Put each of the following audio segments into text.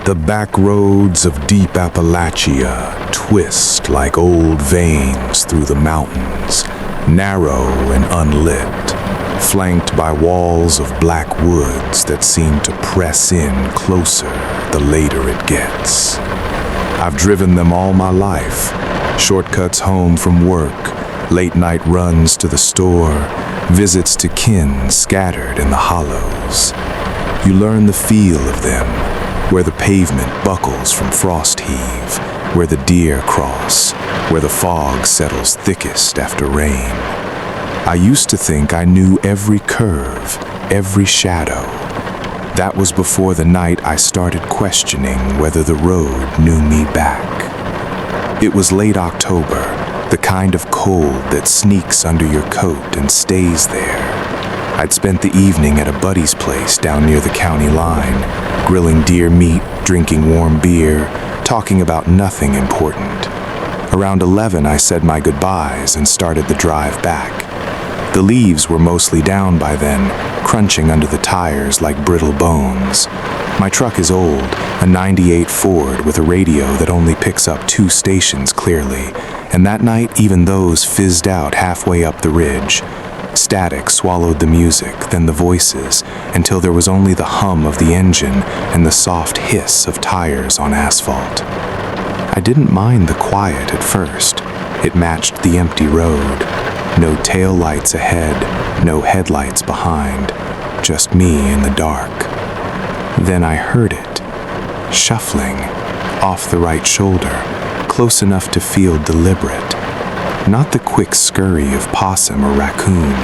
The back roads of deep Appalachia twist like old veins through the mountains, narrow and unlit, flanked by walls of black woods that seem to press in closer the later it gets. I've driven them all my life, shortcuts home from work, late-night runs to the store, visits to kin scattered in the hollows. You learn the feel of them, where the pavement buckles from frost heave, where the deer cross, where the fog settles thickest after rain. I used to think I knew every curve, every shadow. That was before the night I started questioning whether the road knew me back. It was late October, the kind of cold that sneaks under your coat and stays there. I'd spent the evening at a buddy's place down near the county line, grilling deer meat, drinking warm beer, talking about nothing important. Around 11, I said my goodbyes and started the drive back. The leaves were mostly down by then, crunching under the tires like brittle bones. My truck is old, a '98 Ford with a radio that only picks up 2 stations clearly, and that night even those fizzed out halfway up the ridge. Static swallowed the music, then the voices, until there was only the hum of the engine and the soft hiss of tires on asphalt. I didn't mind the quiet at first. It matched the empty road. No tail lights ahead, no headlights behind, just me in the dark. Then I heard it, shuffling, off the right shoulder, close enough to feel deliberate. Not the quick scurry of possum or raccoon,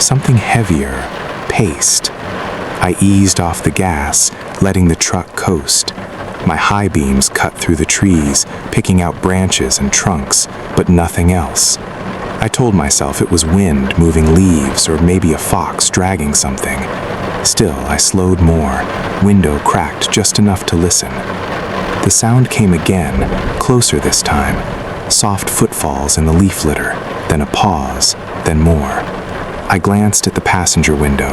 something heavier, paced. I eased off the gas, letting the truck coast. My high beams cut through the trees, picking out branches and trunks, but nothing else. I told myself it was wind moving leaves or maybe a fox dragging something. Still, I slowed more, window cracked just enough to listen. The sound came again, closer this time. Soft footfalls in the leaf litter, then a pause, then more. I glanced at the passenger window,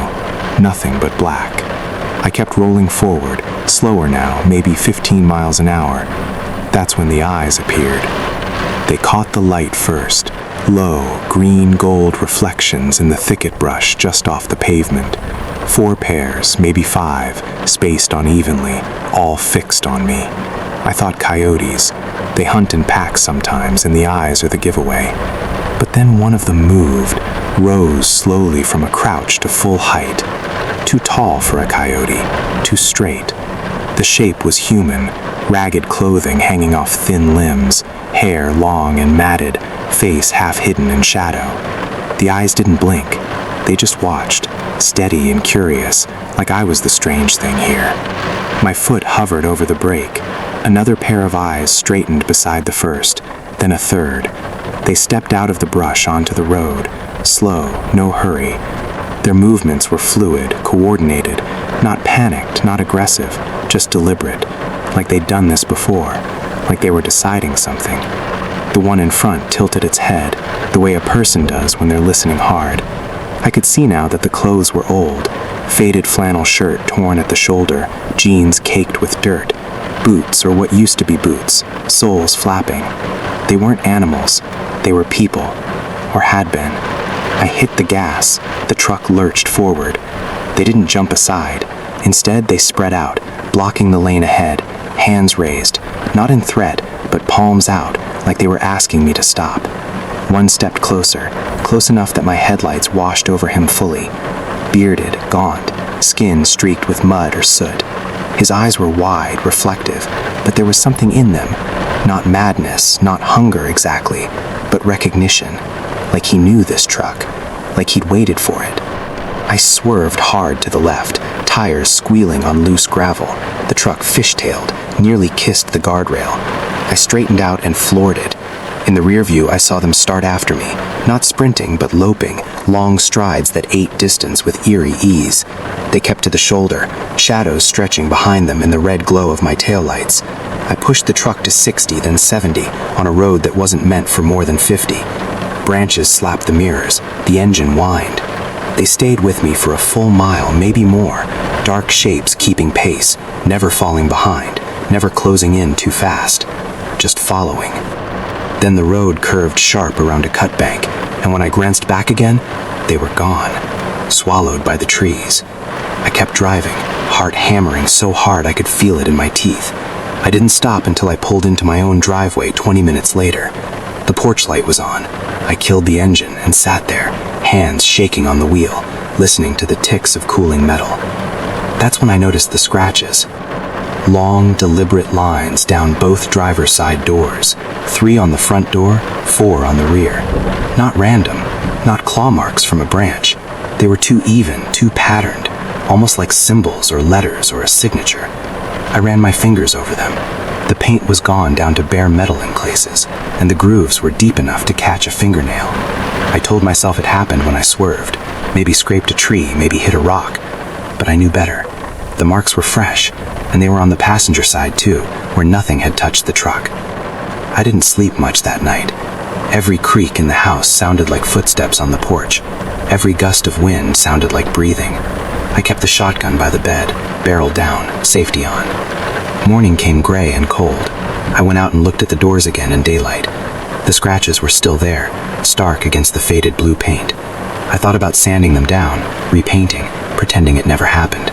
nothing but black. I kept rolling forward, slower now, maybe 15 miles an hour. That's when the eyes appeared. They caught the light first, low, green-gold reflections in the thicket brush just off the pavement. 4 pairs, maybe 5, spaced unevenly, all fixed on me. I thought coyotes. They hunt in packs sometimes, and the eyes are the giveaway. But then one of them moved, rose slowly from a crouch to full height. Too tall for a coyote, too straight. The shape was human, ragged clothing hanging off thin limbs, hair long and matted, face half hidden in shadow. The eyes didn't blink. They just watched, steady and curious, like I was the strange thing here. My foot hovered over the brake. Another pair of eyes straightened beside the first, then a third. They stepped out of the brush onto the road, slow, no hurry. Their movements were fluid, coordinated, not panicked, not aggressive, just deliberate, like they'd done this before, like they were deciding something. The one in front tilted its head, the way a person does when they're listening hard. I could see now that the clothes were old, faded flannel shirt torn at the shoulder, jeans caked with dirt, boots or what used to be boots, soles flapping. They weren't animals, they were people, or had been. I hit the gas, the truck lurched forward. They didn't jump aside. Instead, they spread out, blocking the lane ahead, hands raised, not in threat, but palms out, like they were asking me to stop. One stepped closer, close enough that my headlights washed over him fully. Bearded, gaunt, skin streaked with mud or soot. His eyes were wide, reflective, but there was something in them. Not madness, not hunger exactly, but recognition. Like he knew this truck, like he'd waited for it. I swerved hard to the left, tires squealing on loose gravel. The truck fishtailed, nearly kissed the guardrail. I straightened out and floored it. In the rear view, I saw them start after me, not sprinting but loping, long strides that ate distance with eerie ease. They kept to the shoulder, shadows stretching behind them in the red glow of my taillights. I pushed the truck to 60, then 70, on a road that wasn't meant for more than 50. Branches slapped the mirrors, the engine whined. They stayed with me for a full mile, maybe more, dark shapes keeping pace, never falling behind. never closing in too fast, just following. Then the road curved sharp around a cut bank, and when I glanced back again, they were gone, swallowed by the trees. I kept driving, heart hammering so hard I could feel it in my teeth. I didn't stop until I pulled into my own driveway 20 minutes later. The porch light was on. I killed the engine and sat there, hands shaking on the wheel, listening to the ticks of cooling metal. That's when I noticed the scratches. Long, deliberate lines down both driver's side doors, 3 on the front door, 4 on the rear. Not random, not claw marks from a branch. They were too even, too patterned, almost like symbols or letters or a signature. I ran my fingers over them. The paint was gone down to bare metal in places, and the grooves were deep enough to catch a fingernail. I told myself it happened when I swerved, maybe scraped a tree, maybe hit a rock, but I knew better. The marks were fresh, and they were on the passenger side too, where nothing had touched the truck. I didn't sleep much that night. Every creak in the house sounded like footsteps on the porch. Every gust of wind sounded like breathing. I kept the shotgun by the bed, barrel down, safety on. Morning came gray and cold. I went out and looked at the doors again in daylight. The scratches were still there, stark against the faded blue paint. I thought about sanding them down, repainting, pretending it never happened.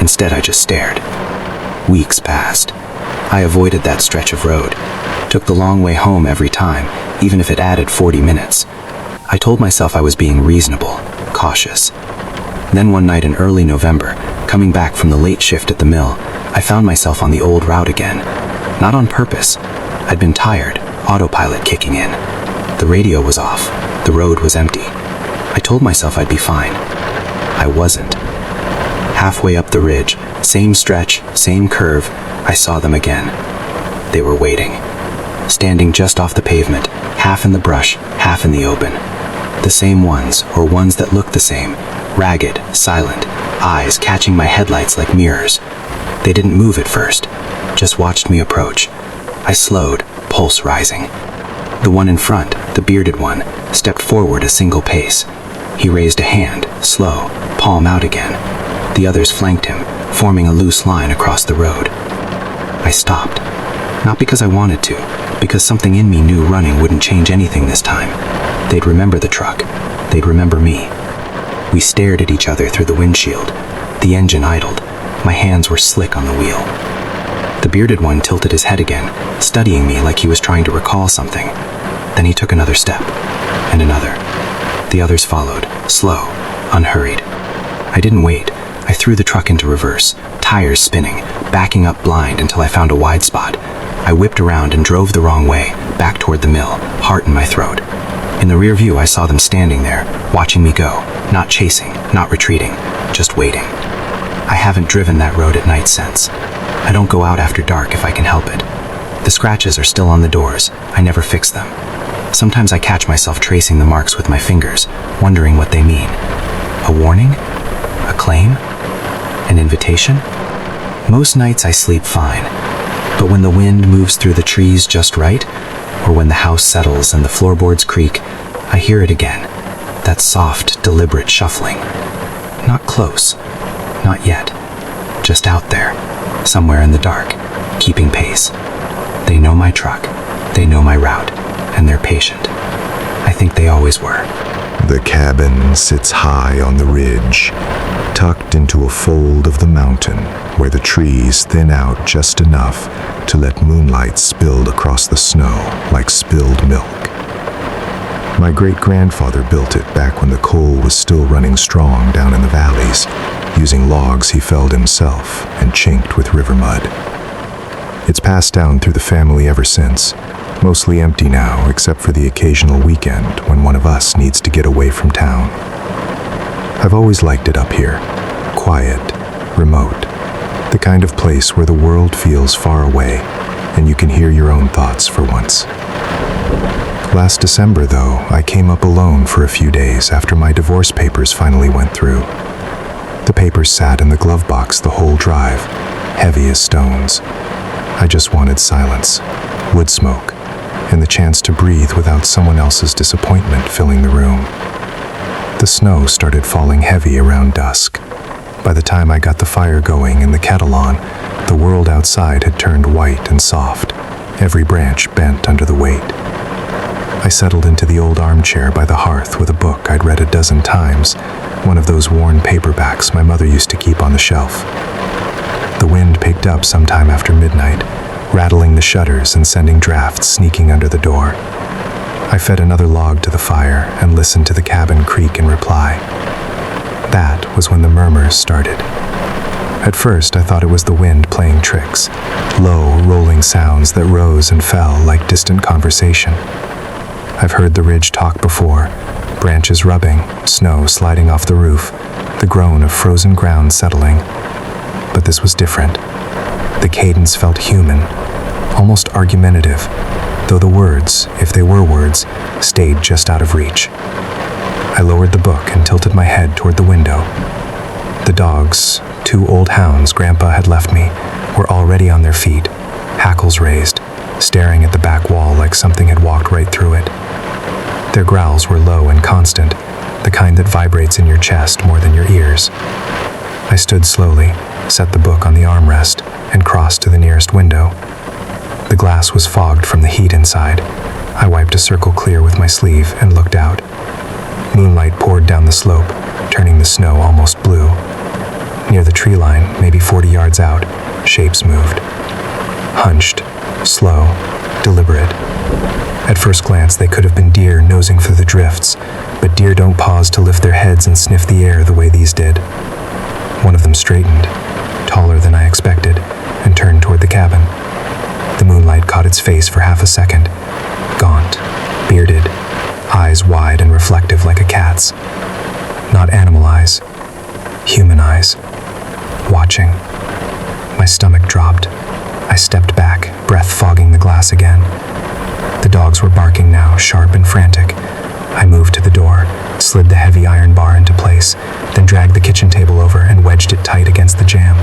Instead, I just stared. Weeks passed. I avoided that stretch of road. Took the long way home every time, even if it added 40 minutes. I told myself I was being reasonable, cautious. Then one night in early November, coming back from the late shift at the mill, I found myself on the old route again. Not on purpose. I'd been tired, autopilot kicking in. The radio was off. The road was empty. I told myself I'd be fine. I wasn't. Halfway up the ridge, same stretch, same curve, I saw them again. They were waiting. Standing just off the pavement, half in the brush, half in the open. The same ones, or ones that looked the same, ragged, silent, eyes catching my headlights like mirrors. They didn't move at first, just watched me approach. I slowed, pulse rising. The one in front, the bearded one, stepped forward a single pace. He raised a hand, slow, palm out again. The others flanked him, forming a loose line across the road. I stopped. Not because I wanted to, because something in me knew running wouldn't change anything this time. They'd remember the truck. They'd remember me. We stared at each other through the windshield. The engine idled. My hands were slick on the wheel. The bearded one tilted his head again, studying me like he was trying to recall something. Then he took another step, and another. The others followed, slow, unhurried. I didn't wait. I threw the truck into reverse, tires spinning, backing up blind until I found a wide spot. I whipped around and drove the wrong way, back toward the mill, heart in my throat. In the rear view, I saw them standing there, watching me go, not chasing, not retreating, just waiting. I haven't driven that road at night since. I don't go out after dark if I can help it. The scratches are still on the doors. I never fix them. Sometimes I catch myself tracing the marks with my fingers, wondering what they mean. A warning? A claim? An invitation? Most nights I sleep fine, but when the wind moves through the trees just right, or when the house settles and the floorboards creak, I hear it again, that soft, deliberate shuffling. Not close, not yet, just out there, somewhere in the dark, keeping pace. They know my truck, they know my route, and they're patient. I think they always were. The cabin sits high on the ridge, tucked into a fold of the mountain where the trees thin out just enough to let moonlight spill across the snow like spilled milk. My great-grandfather built it back when the coal was still running strong down in the valleys, using logs he felled himself and chinked with river mud. It's passed down through the family ever since, mostly empty now except for the occasional weekend when one of us needs to get away from town. I've always liked it up here, quiet, remote, the kind of place where the world feels far away and you can hear your own thoughts for once. Last December, though, I came up alone for a few days after my divorce papers finally went through. The papers sat in the glove box the whole drive, heavy as stones. I just wanted silence, wood smoke, and the chance to breathe without someone else's disappointment filling the room. The snow started falling heavy around dusk. By the time I got the fire going and the kettle on, the world outside had turned white and soft, every branch bent under the weight. I settled into the old armchair by the hearth with a book I'd read a dozen times, one of those worn paperbacks my mother used to keep on the shelf. The wind picked up sometime after midnight, rattling the shutters and sending drafts sneaking under the door. I fed another log to the fire and listened to the cabin creak in reply. That was when the murmurs started. At first, I thought it was the wind playing tricks, low, rolling sounds that rose and fell like distant conversation. I've heard the ridge talk before, branches rubbing, snow sliding off the roof, the groan of frozen ground settling. But this was different. The cadence felt human, almost argumentative, though the words, if they were words, stayed just out of reach. I lowered the book and tilted my head toward the window. The dogs, 2 old hounds Grandpa had left me, were already on their feet, hackles raised, staring at the back wall like something had walked right through it. Their growls were low and constant, the kind that vibrates in your chest more than your ears. I stood slowly, set the book on the armrest, and crossed to the nearest window. The glass was fogged from the heat inside. I wiped a circle clear with my sleeve and looked out. Moonlight poured down the slope, turning the snow almost blue. Near the tree line, maybe 40 yards out, shapes moved. Hunched, slow, deliberate. At first glance, they could have been deer nosing through the drifts, but deer don't pause to lift their heads and sniff the air the way these did. One of them straightened, taller than I expected, and turned toward the cabin. The moonlight caught its face for half a second. Gaunt, bearded, eyes wide and reflective like a cat's. Not animal eyes, human eyes. Watching. My stomach dropped. I stepped back, breath fogging the glass again. The dogs were barking now, sharp and frantic. I moved to the door, slid the heavy iron bar into place, then dragged the kitchen table over and wedged it tight against the jamb.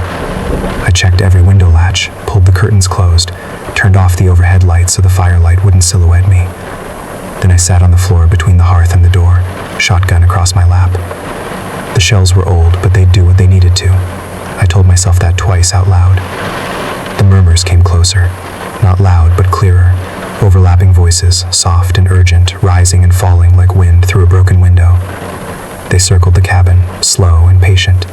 I checked every window latch, pulled the curtains closed, turned off the overhead light so the firelight wouldn't silhouette me. Then I sat on the floor between the hearth and the door, shotgun across my lap. The shells were old, but they'd do what they needed to. I told myself that twice out loud. The murmurs came closer, not loud but clearer, overlapping voices, soft and urgent, rising and falling like wind through a broken window. They circled the cabin, slow and patient.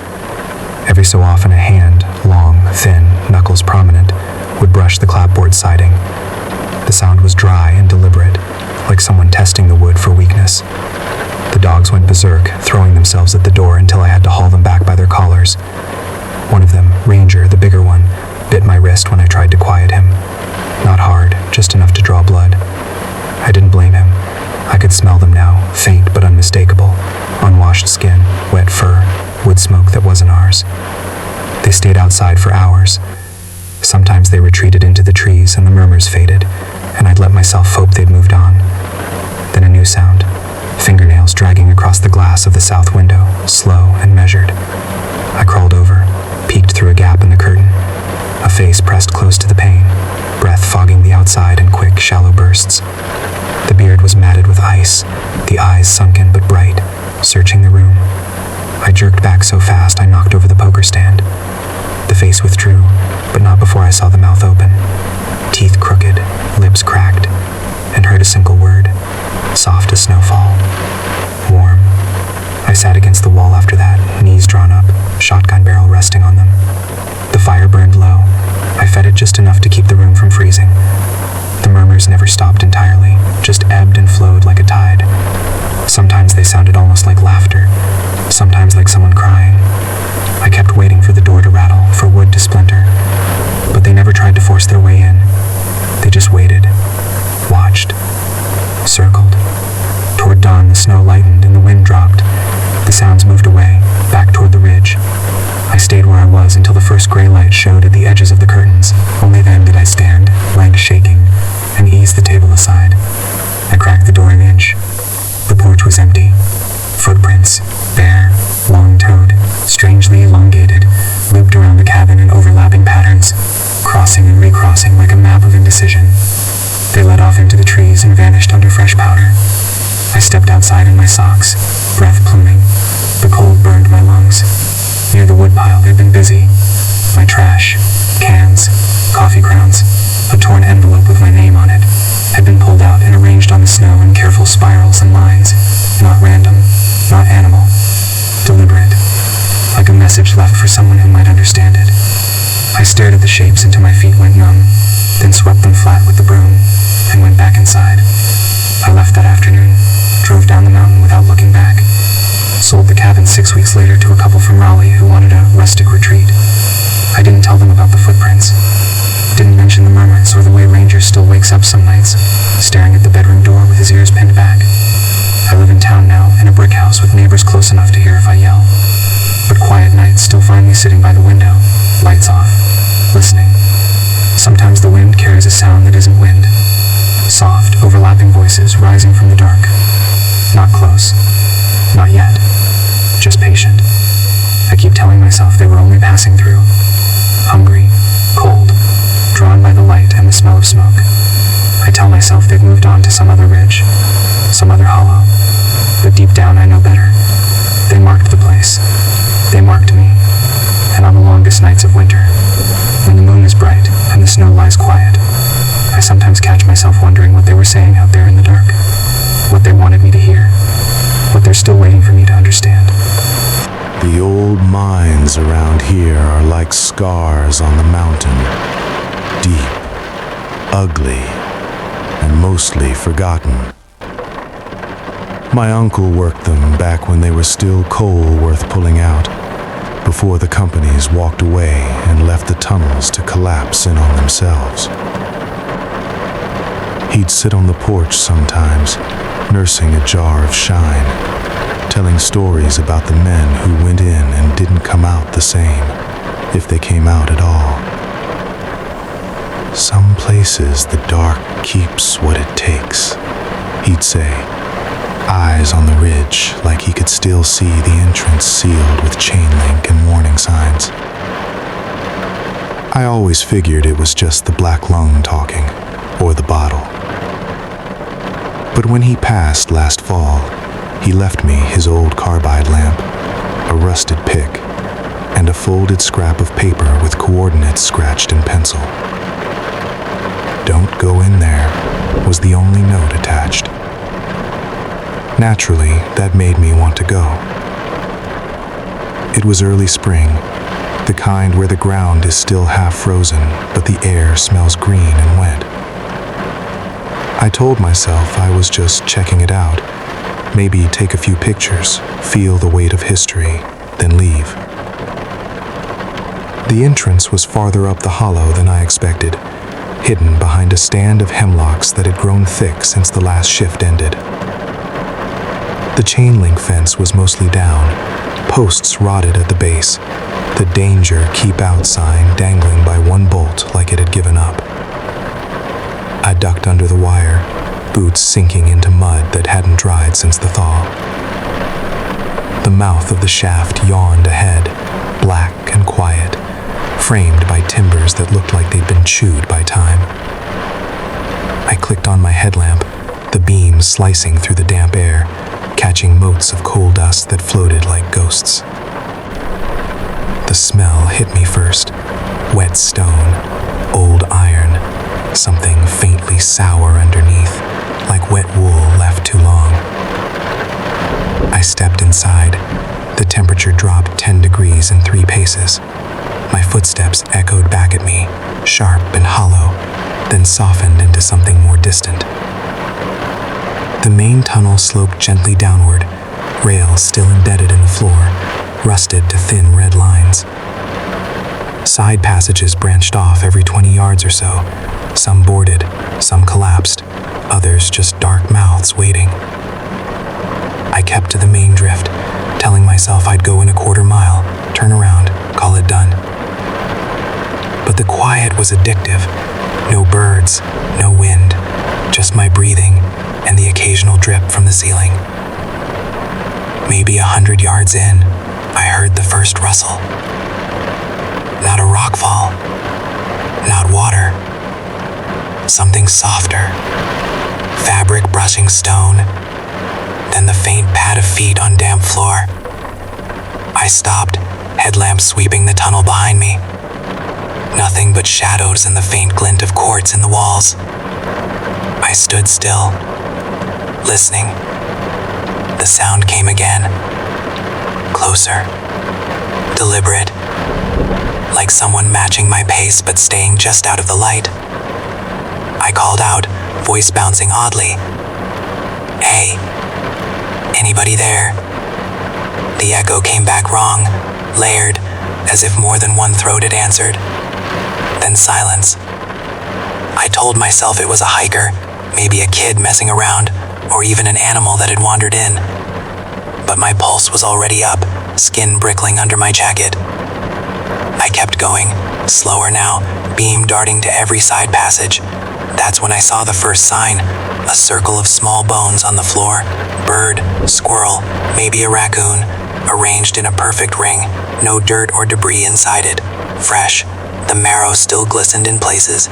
Every so often a hand, long, thin, knuckles prominent, would brush the clapboard siding. The sound was dry and deliberate, like someone testing the wood for weakness. The dogs went berserk, throwing themselves at the door until I had to haul them back by their collars. One of them, Ranger, the bigger one, bit my wrist when I tried to quiet him. Not hard, just enough to draw blood. I didn't blame him. I could smell them now, faint but unmistakable. Unwashed skin, wet fur, wood smoke that wasn't ours. They stayed outside for hours. Sometimes they retreated into the trees and the murmurs faded, and I'd let myself hope they'd moved on. Then a new sound, fingernails dragging across the glass of the south window, slow and measured. I crawled over, peeked through a gap in the curtain. A face pressed close to the pane, breath fogging the outside in quick, shallow bursts. The beard was matted with ice, the eyes sunken but bright, searching the room. I jerked back so fast I knocked over the poker stand. The face withdrew, but not before I saw the mouth open. Teeth crooked, lips cracked, and heard a single word, soft as snowfall. Warm. I sat against the wall after that, knees drawn up, shotgun barrel resting on them. The fire burned low. I fed it just enough to keep the room from freezing. The murmurs never stopped entirely, just ebbed and flowed like a tide. Sometimes they sounded almost like laughter, sometimes like someone crying. I kept waiting for the door to rattle, for wood to splinter, but they never tried to force their way in. They just waited, watched, circled. Toward dawn, the snow lightened and the wind dropped. The sounds moved away, back toward the ridge. I stayed where I was until the first gray light showed at the edges of the curtains. Only then did I stand, leg shaking, and ease the table aside. I cracked the door an inch. The porch was empty. Footprints, bare, long-toed, strangely elongated, looped around the cabin in overlapping patterns, crossing and recrossing like a map of indecision. They led off into the trees and vanished under fresh powder. I stepped outside in my socks, breath pluming. The cold burned my lungs. Near the woodpile, they'd been busy. My trash, cans, coffee grounds, a torn envelope with my name on it, had been pulled out and arranged on the snow in careful spirals and lines. Not random, not animal. Deliberate. Like a message left for someone who might understand it. I stared at the shapes until my feet went numb, then swept them flat with the broom, and went back inside. I left that afternoon, drove down the mountain without looking back. Sold the cabin 6 weeks later to a couple from Raleigh who wanted a rustic retreat. I didn't tell them about the footprints. Didn't mention the murmurs or the way Ranger still wakes up some nights, staring at the bedroom door with his ears pinned back. I live in town now, in a brick house with neighbors close enough to hear if I yell. But quiet nights still find me sitting by the window, lights off, listening. Sometimes the wind carries a sound that isn't wind. Soft, overlapping voices rising from the dark. Not close. Not yet. Just patient. I keep telling myself they were only passing through. Hungry, cold, drawn by the light and the smell of smoke. I tell myself they've moved on to some other ridge, some other hollow. But deep down I know better. They marked the place. They marked me. And on the longest nights of winter, when the moon is bright and the snow lies quiet, I sometimes catch myself wondering what they were saying out there in the dark. What they wanted me to hear. What they're still waiting for me to understand. The old mines around here are like scars on the mountain. Deep, ugly, and mostly forgotten. My uncle worked them back when they were still coal worth pulling out, before the companies walked away and left the tunnels to collapse in on themselves. He'd sit on the porch sometimes, nursing a jar of shine, telling stories about the men who went in and didn't come out the same, if they came out at all. Some places the dark keeps what it takes, he'd say, eyes on the ridge like he could still see the entrance sealed with chain link and warning signs. I always figured it was just the black lung talking, or the bottle. But when he passed last fall, he left me his old carbide lamp, a rusted pick, and a folded scrap of paper with coordinates scratched in pencil. "Don't go in there," was the only note attached. Naturally, that made me want to go. It was early spring, the kind where the ground is still half frozen, but the air smells green and wet. I told myself I was just checking it out, maybe take a few pictures, feel the weight of history, then leave. The entrance was farther up the hollow than I expected, hidden behind a stand of hemlocks that had grown thick since the last shift ended. The chain link fence was mostly down, posts rotted at the base, the danger keep out sign dangling by one bolt like it had given up. I ducked under the wire, boots sinking into mud that hadn't dried since the thaw. The mouth of the shaft yawned ahead, black and quiet, framed by timbers that looked like they'd been chewed by time. I clicked on my headlamp, the beam slicing through the damp air, catching motes of coal dust that floated like ghosts. The smell hit me first, wet stone, old iron, something faintly sour underneath, like wet wool left too long. I stepped inside. The temperature dropped 10 degrees in 3 paces. My footsteps echoed back at me, sharp and hollow, then softened into something more distant. The main tunnel sloped gently downward, rails still embedded in the floor, rusted to thin red lines. Side passages branched off every 20 yards or so, some boarded, some collapsed, others just dark mouths waiting. I kept to the main drift, telling myself I'd go in a quarter mile, turn around, call it done. But the quiet was addictive. No birds, no wind, just my breathing and the occasional drip from the ceiling. Maybe 100 yards in, I heard the first rustle. Not a rockfall, not water. Something softer, fabric brushing stone, then the faint pad of feet on damp floor. I stopped headlamps sweeping the tunnel behind me. Nothing but shadows and the faint glint of quartz in the walls. I stood still, listening. The sound came again. Closer. Deliberate. Like someone matching my pace but staying just out of the light. I called out, voice bouncing oddly. "Hey, anybody there?" The echo came back wrong, layered, as if more than one throat had answered. Then silence. I told myself it was a hiker, maybe a kid messing around, or even an animal that had wandered in. But my pulse was already up, skin brickling under my jacket. I kept going, slower now, beam darting to every side passage. That's when I saw the first sign, a circle of small bones on the floor, bird, squirrel, maybe a raccoon, arranged in a perfect ring, no dirt or debris inside it, fresh. The marrow still glistened in places.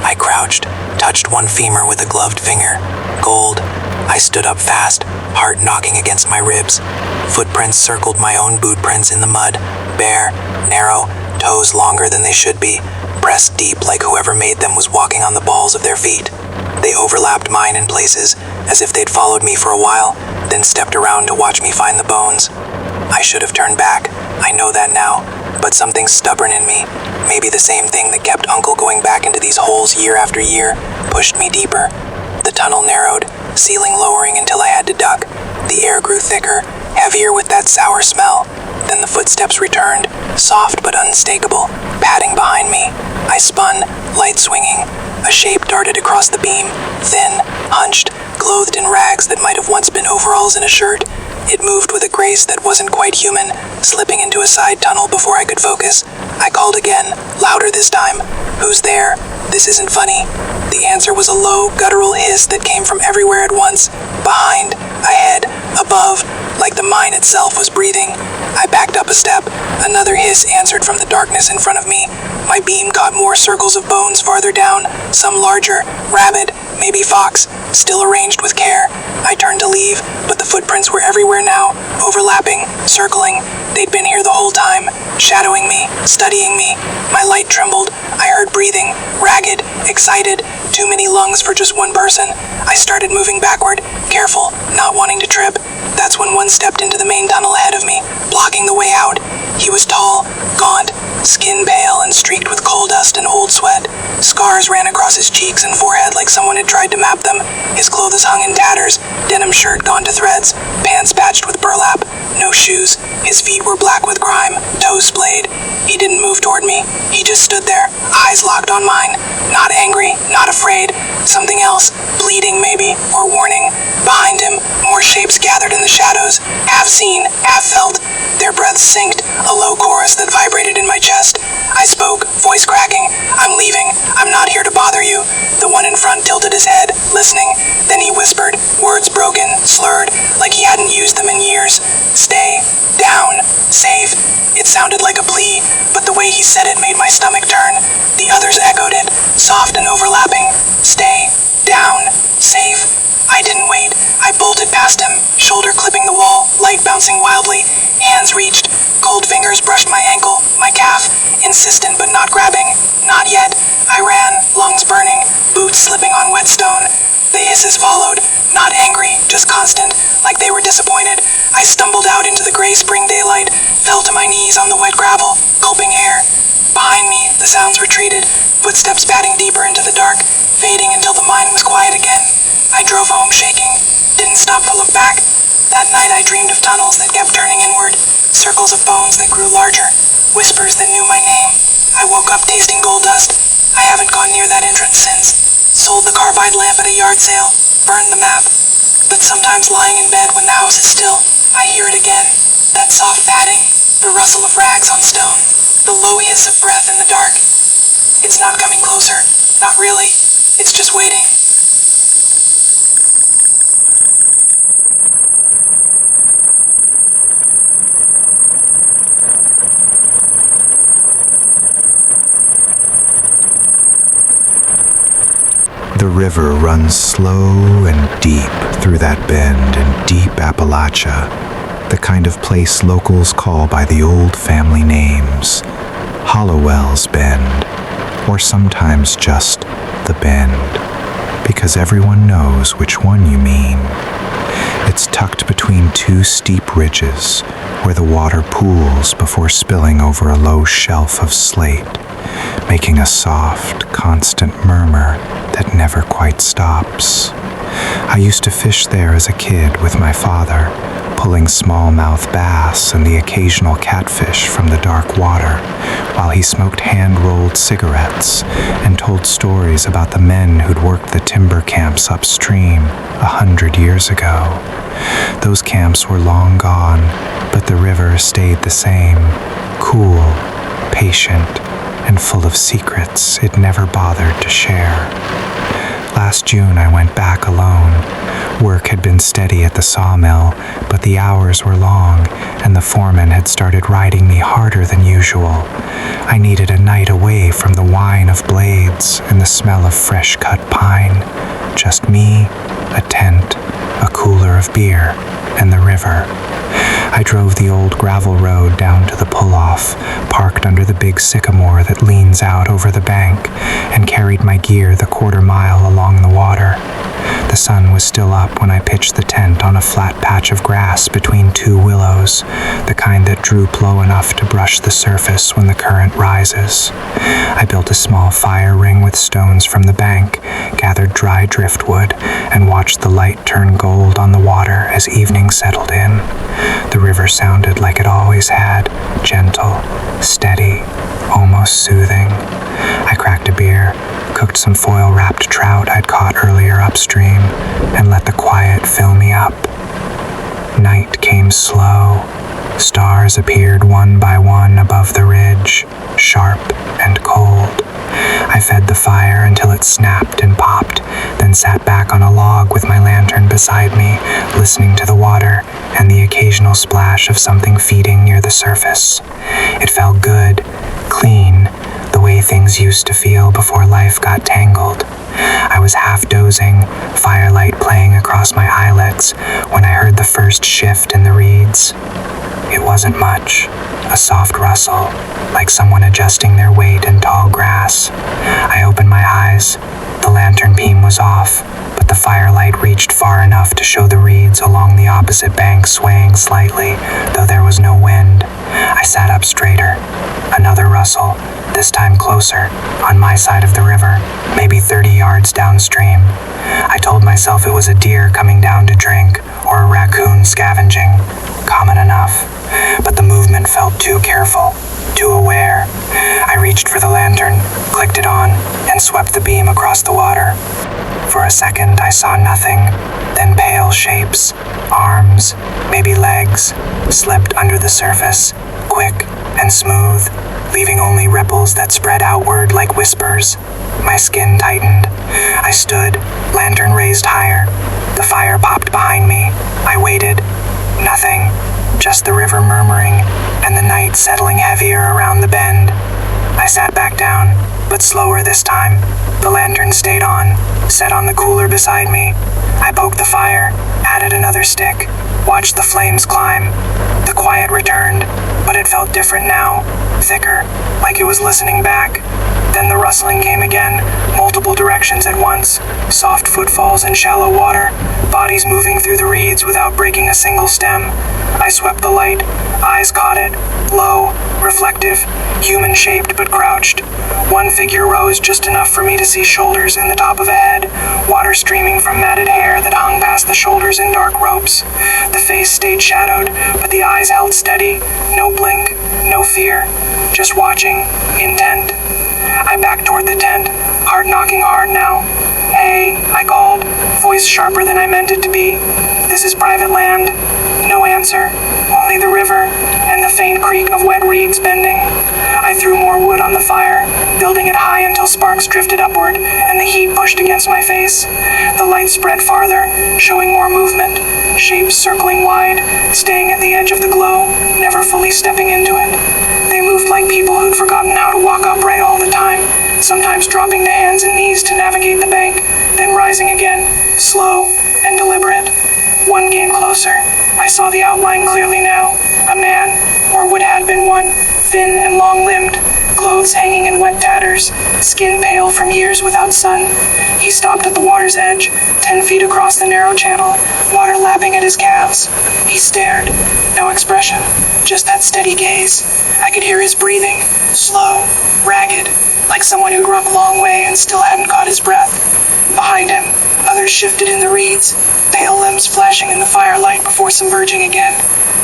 I crouched, touched one femur with a gloved finger. Gold. I stood up fast, heart knocking against my ribs. Footprints circled my own boot prints in the mud, bare, narrow, toes longer than they should be, pressed deep like whoever made them was walking on the balls of their feet. They overlapped mine in places, as if they'd followed me for a while, then stepped around to watch me find the bones. I should have turned back, I know that now, but something stubborn in me, maybe the same thing that kept Uncle going back into these holes year after year, pushed me deeper. The tunnel narrowed, ceiling lowering until I had to duck. The air grew thicker, heavier with that sour smell. Then the footsteps returned, soft but unmistakable, padding behind me. I spun, light swinging. A shape darted across the beam, thin, hunched, clothed in rags that might have once been overalls and a shirt. It moved with a grace that wasn't quite human, slipping into a side tunnel before I could focus. I called again, louder this time. "Who's there? This isn't funny." The answer was a low, guttural hiss that came from everywhere at once. Behind, ahead, above, like the mine itself was breathing. I backed up a step. Another hiss answered from the darkness in front of me. My beam caught more circles of bones farther down, some larger, rabid, maybe fox, still arranged with care. I turned to leave, but the footprints were everywhere now, overlapping, circling. They'd been here the whole time, shadowing me, studying me. My light trembled. I heard breathing, ragged, excited, too many lungs for just one person. I started moving backward, careful, not wanting to trip. That's when one stepped into the main tunnel ahead of me, blocking the way out. He was tall, gaunt, skin pale and streaked with coal dust and old sweat. Scars ran across his cheeks and forehead like someone had tried to map them. His clothes hung in tatters, denim shirt gone to threads, pants patched with burlap, no shoes. His feet were black with grime, toes splayed. He didn't move toward me. He just stood there, eyes locked on mine. Not angry, not afraid. Something else, bleeding maybe, or warning. Behind him, more shapes gathered in the shadows, half seen, half felt. Their breaths synced, a low chorus that vibrated in my chest. I spoke, voice cracking. "I'm leaving. I'm not here to bother you." The one in front tilted his head, listening. Then he whispered, words broken, slurred, like he hadn't used them in years. "Stay. Down. Safe." It sounded like a plea, but the way he said it made my stomach turn. The others echoed it, soft and overlapping. "Stay. Down. Safe." I didn't wait. I bolted past him, shoulder clipping the wall, light bouncing wildly. Hands reached. Cold fingers brushed my ankle, my calf, insistent but not grabbing. Not yet. I ran, lungs burning, boots slipping on wet stone. The hisses followed, not angry, just constant, like they were disappointed. I stumbled out into the gray spring daylight, fell to my knees on the wet gravel, gulping air. Behind me, the sounds retreated, footsteps padding deeper into the dark, fading until the mine was quiet again. I drove home shaking, didn't stop to look back. That night I dreamed of tunnels that kept turning inward, circles of bones that grew larger, whispers that knew my name. I woke up tasting gold dust. I haven't gone near that entrance since. Sold the carbide lamp at a yard sale, burned the map. But sometimes lying in bed when the house is still, I hear it again. That soft padding, the rustle of rags on stone, the low hiss of breath in the dark. It's not coming closer, not really. It's just waiting. The river runs slow and deep through that bend in deep Appalachia, the kind of place locals call by the old family names, Hollowell's Bend, or sometimes just the Bend, because everyone knows which one you mean. It's tucked between two steep ridges where the water pools before spilling over a low shelf of slate, making a soft, constant murmur that never quite stops. I used to fish there as a kid with my father, pulling smallmouth bass and the occasional catfish from the dark water, while he smoked hand-rolled cigarettes and told stories about the men who'd worked the timber camps upstream 100 years ago. Those camps were long gone, but the river stayed the same, cool, patient, and full of secrets it never bothered to share. Last June I went back alone. Work had been steady at the sawmill, but the hours were long, and the foreman had started riding me harder than usual. I needed a night away from the whine of blades and the smell of fresh-cut pine. Just me, a tent, a cooler of beer, and the river. I drove the old gravel road down to the pull-off, parked under the big sycamore that leans out over the bank, and carried my gear the quarter-mile along the water. The sun was still up when I pitched the tent on a flat patch of grass between two willows, the kind that droop low enough to brush the surface when the current rises. I built a small fire ring with stones from the bank, gathered dry driftwood, and watched the light turn gold on the water as evening settled in. The river sounded like it always had, gentle, steady, almost soothing. I cracked a beer, cooked some foil-wrapped trout I'd caught earlier upstream, and let the quiet fill me up. Night came slow. Stars appeared one by one above the ridge, sharp and cold. I fed the fire until it snapped and popped, then sat back on a log with my lantern beside me, listening to the water and the occasional splash of something feeding near the surface. It felt good, clean, the way things used to feel before life got tangled. I was half dozing, firelight playing across my eyelids, when I heard the first shift in the reeds. It wasn't much, a soft rustle, like someone adjusting their weight in tall grass. I opened my eyes. The lantern beam was off, but the firelight reached far enough to show the reeds along the opposite bank swaying slightly, though there was no wind. I sat up straighter. Another rustle, this time closer, on my side of the river, maybe 30 yards downstream. I told myself it was a deer coming down to drink, or a raccoon scavenging. Common enough. But the movement felt too careful, too aware. I reached for the lantern, clicked it on, and swept the beam across the water. For a second, I saw nothing, then pale shapes, arms, maybe legs, slipped under the surface, quick and smooth, leaving only ripples that spread outward like whispers. My skin tightened. I stood, lantern raised higher. The fire popped behind me. I waited. Nothing. Just the river murmuring, and the night settling heavier around the bend. I sat back down, but slower this time. The lantern stayed on, set on the cooler beside me. I poked the fire, added another stick, watched the flames climb. The quiet returned, but it felt different now, thicker, like it was listening back. Then the rustling came again, multiple directions at once, soft footfalls in shallow water, bodies moving through the reeds without breaking a single stem. I swept the light, eyes caught it, low, reflective, human-shaped but crouched. One figure rose just enough for me to see shoulders and the top of a head, water streaming from matted hair that hung past the shoulders in dark ropes. The face stayed shadowed, but the eyes held steady, no blink, no fear, just watching, intent. I backed toward the tent, heart knocking hard now. "Hey," I called, voice sharper than I meant it to be. "This is private land." No answer, only the river and the faint creak of wet reeds bending. I threw more wood on the fire, building it high until sparks drifted upward and the heat pushed against my face. The light spread farther, showing more movement, shapes circling wide, staying at the edge of the glow, never fully stepping into it. They moved like people who'd forgotten how to walk upright all the time, sometimes dropping to hands and knees to navigate the bank, then rising again, slow and deliberate. One came closer. I saw the outline clearly now. A man, or would have been one, thin and long-limbed, clothes hanging in wet tatters, skin pale from years without sun. He stopped at the water's edge, 10 feet across the narrow channel, water lapping at his calves. He stared, no expression, just that steady gaze. I could hear his breathing, slow, ragged, like someone who'd run a long way and still hadn't caught his breath. Behind him, others shifted in the reeds, pale limbs flashing in the firelight before submerging again.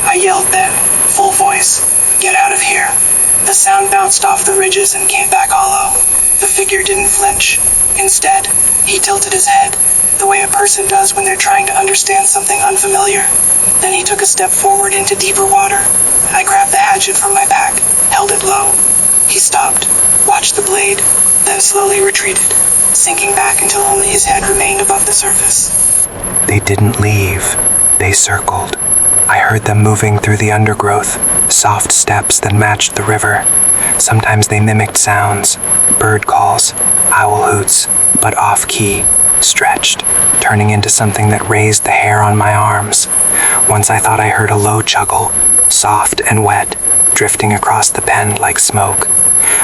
I yelled then, full voice, "Get out of here." The sound bounced off the ridges and came back hollow. The figure didn't flinch. Instead, he tilted his head, the way a person does when they're trying to understand something unfamiliar. Then he took a step forward into deeper water. I grabbed the hatchet from my pack, held it low. He stopped, watched the blade, then slowly retreated, sinking back until only his head remained above the surface. They didn't leave. They circled. I heard them moving through the undergrowth, soft steps that matched the river. Sometimes they mimicked sounds, bird calls, owl hoots, but off-key, stretched, turning into something that raised the hair on my arms. Once I thought I heard a low chuckle, soft and wet, drifting across the pen like smoke.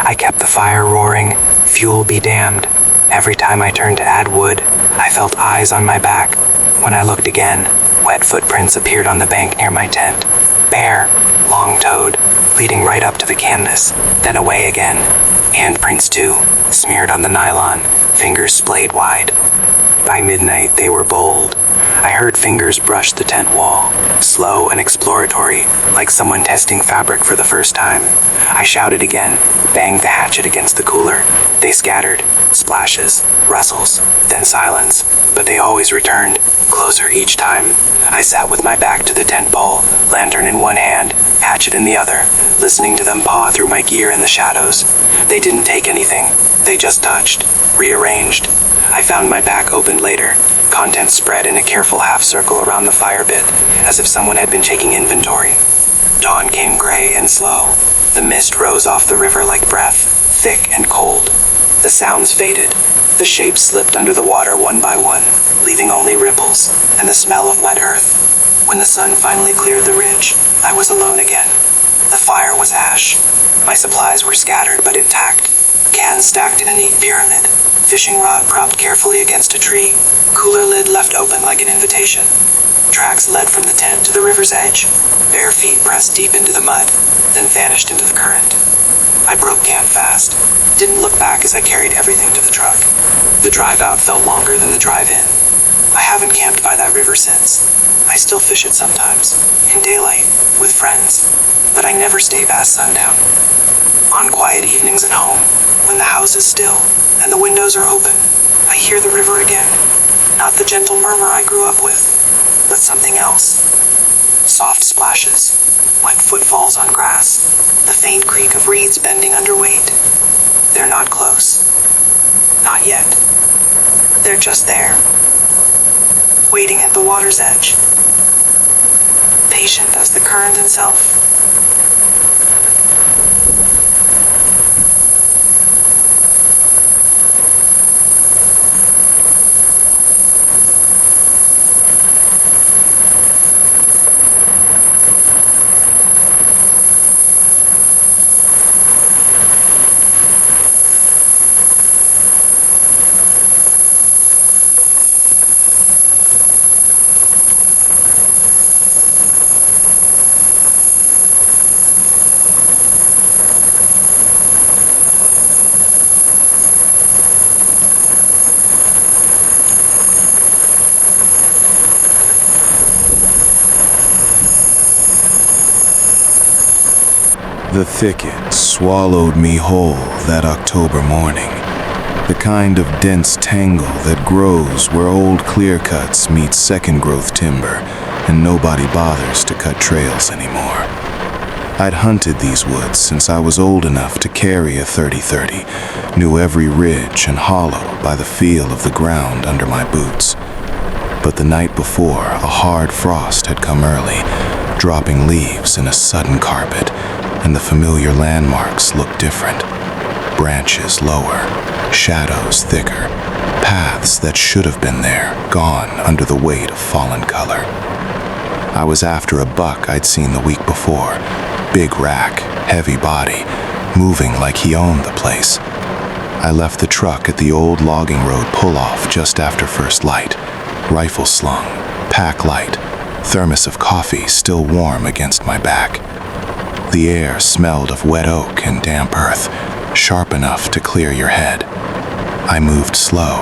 I kept the fire roaring, fuel be damned. Every time I turned to add wood, I felt eyes on my back. When I looked again, wet footprints appeared on the bank near my tent. Bare, long-toed, leading right up to the canvas, then away again. Handprints too, smeared on the nylon, fingers splayed wide. By midnight, they were bold. I heard fingers brush the tent wall, slow and exploratory, like someone testing fabric for the first time. I shouted again, banged the hatchet against the cooler. They scattered, splashes, rustles, then silence, but they always returned, closer each time. I sat with my back to the tent pole, lantern in one hand, hatchet in the other, listening to them paw through my gear in the shadows. They didn't take anything, they just touched, rearranged. I found my back opened later, contents spread in a careful half circle around the fire pit, as if someone had been taking inventory. Dawn came gray and slow. The mist rose off the river like breath, thick and cold. The sounds faded. The shapes slipped under the water one by one, leaving only ripples and the smell of wet earth. When the sun finally cleared the ridge, I was alone again. The fire was ash. My supplies were scattered but intact. Cans stacked in a neat pyramid. Fishing rod propped carefully against a tree. Cooler lid left open like an invitation. Tracks led from the tent to the river's edge. Bare feet pressed deep into the mud, then vanished into the current. I broke camp fast. Didn't look back as I carried everything to the truck. The drive out felt longer than the drive in. I haven't camped by that river since. I still fish it sometimes, in daylight, with friends, but I never stay past sundown. On quiet evenings at home, when the house is still and the windows are open, I hear the river again. Not the gentle murmur I grew up with, but something else. Soft splashes, wet footfalls on grass, the faint creak of reeds bending under weight. They're not close. Not yet. They're just there, waiting at the water's edge, patient as the current itself. The thicket swallowed me whole that October morning, the kind of dense tangle that grows where old clear-cuts meet second-growth timber and nobody bothers to cut trails anymore. I'd hunted these woods since I was old enough to carry a .30-30, knew every ridge and hollow by the feel of the ground under my boots. But the night before, a hard frost had come early, dropping leaves in a sudden carpet, and the familiar landmarks looked different. Branches lower, shadows thicker, paths that should have been there, gone under the weight of fallen color. I was after a buck I'd seen the week before. Big rack, heavy body, moving like he owned the place. I left the truck at the old logging road pull-off just after first light. Rifle slung, pack light, thermos of coffee still warm against my back. The air smelled of wet oak and damp earth, sharp enough to clear your head. I moved slow,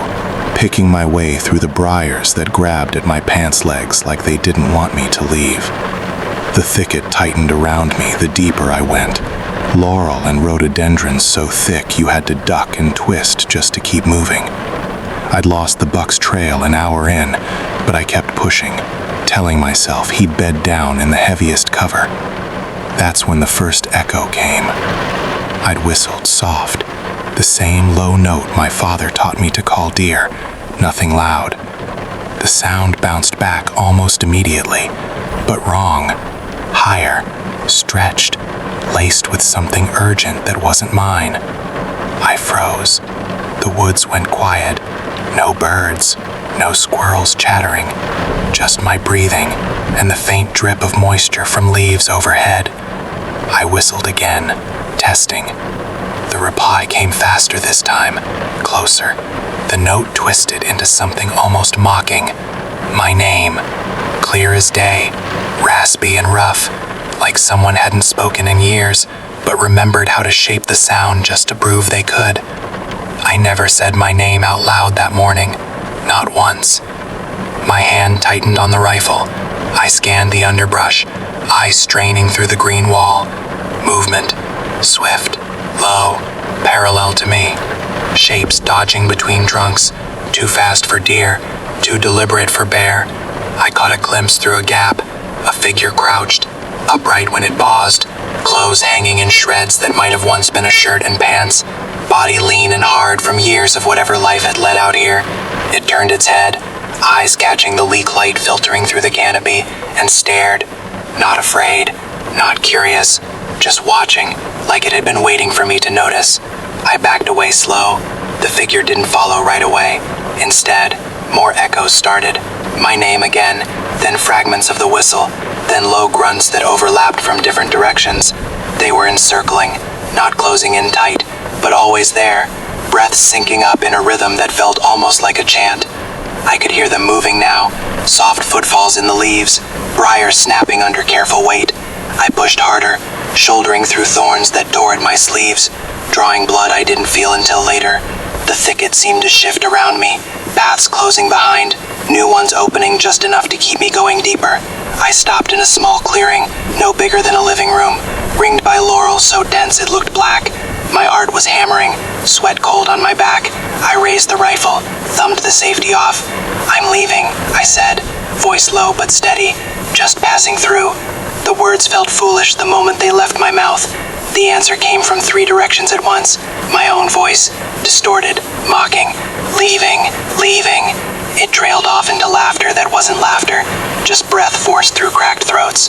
picking my way through the briars that grabbed at my pants legs like they didn't want me to leave. The thicket tightened around me the deeper I went. Laurel and rhododendrons so thick you had to duck and twist just to keep moving. I'd lost the buck's trail an hour in, but I kept pushing, telling myself he'd bed down in the heaviest cover. That's when the first echo came. I'd whistled soft, the same low note my father taught me to call deer, nothing loud. The sound bounced back almost immediately, but wrong, higher, stretched, laced with something urgent that wasn't mine. I froze. The woods went quiet. No birds, no squirrels chattering, just my breathing and the faint drip of moisture from leaves overhead. I whistled again, testing. The reply came faster this time, closer. The note twisted into something almost mocking. My name, clear as day, raspy and rough, like someone hadn't spoken in years, but remembered how to shape the sound just to prove they could. I never said my name out loud that morning, not once. My hand tightened on the rifle. I scanned the underbrush, eyes straining through the green wall. Movement, swift, low, parallel to me. Shapes dodging between trunks, too fast for deer, too deliberate for bear. I caught a glimpse through a gap, a figure crouched, upright when it paused, clothes hanging in shreds that might have once been a shirt and pants, body lean and hard from years of whatever life had led out here. It turned its head, eyes catching the leak light filtering through the canopy, and stared, not afraid, not curious, just watching, like it had been waiting for me to notice. I backed away slow. The figure didn't follow right away. Instead, more echoes started. My name again, then fragments of the whistle, then low grunts that overlapped from different directions. They were encircling, not closing in tight, but always there, breaths syncing up in a rhythm that felt almost like a chant. I could hear them moving now, soft footfalls in the leaves, briars snapping under careful weight. I pushed harder, shouldering through thorns that tore at my sleeves, drawing blood I didn't feel until later. The thicket seemed to shift around me, paths closing behind, new ones opening just enough to keep me going deeper. I stopped in a small clearing, no bigger than a living room, ringed by laurel so dense it looked black. My heart was hammering, sweat cold on my back. I raised the rifle, thumbed the safety off. "I'm leaving," I said, voice low but steady, just passing through. The words felt foolish the moment they left my mouth. The answer came from 3 directions at once. My own voice, distorted, mocking. "Leaving, leaving." It trailed off into laughter that wasn't laughter, just breath forced through cracked throats.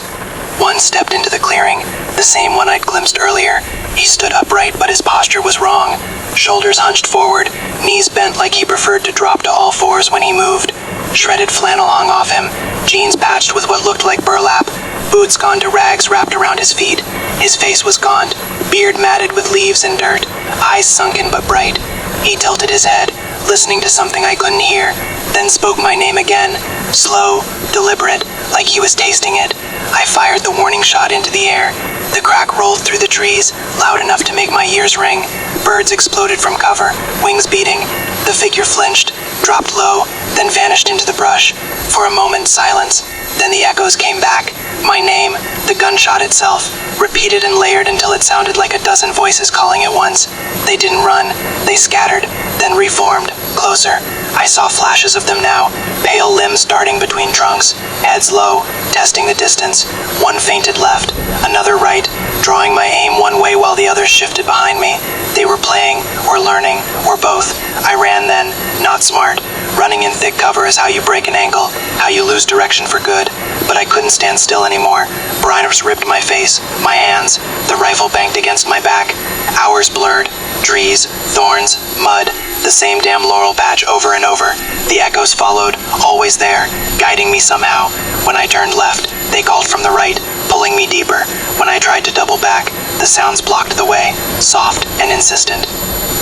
One stepped into the clearing, the same one I'd glimpsed earlier. He stood upright, but his posture was wrong. Shoulders hunched forward, knees bent like he preferred to drop to all fours when he moved. Shredded flannel hung off him, jeans patched with what looked like burlap, boots gone to rags wrapped around his feet. His face was gaunt, beard matted with leaves and dirt, eyes sunken but bright. He tilted his head, listening to something I couldn't hear, then spoke my name again, slow, deliberate, like he was tasting it. I fired the warning shot into the air. The crack rolled through the trees, loud enough to make my ears ring. Birds exploded from cover, wings beating. The figure flinched, dropped low, then vanished into the brush. For a moment, silence. Then the echoes came back. My name, the gunshot itself, repeated and layered until it sounded like a dozen voices calling at once. They didn't run. They scattered, then reformed, closer. I saw flashes of them now, pale limbs darting between trunks, heads low, testing the distance. One feinted left, another right, drawing my aim one way while the others shifted behind me. They were playing, or learning, or both. I ran then, not smart, Running in thick cover is how you break an ankle, how you lose direction for good. But I couldn't stand still anymore. Briars ripped my face, my hands, the rifle banked against my back. Hours blurred, trees, thorns, mud, the same damn laurel patch over and over. The echoes followed, always there, guiding me somehow. When I turned left, they called from the right, pulling me deeper. When I tried to double back, the sounds blocked the way, soft and insistent.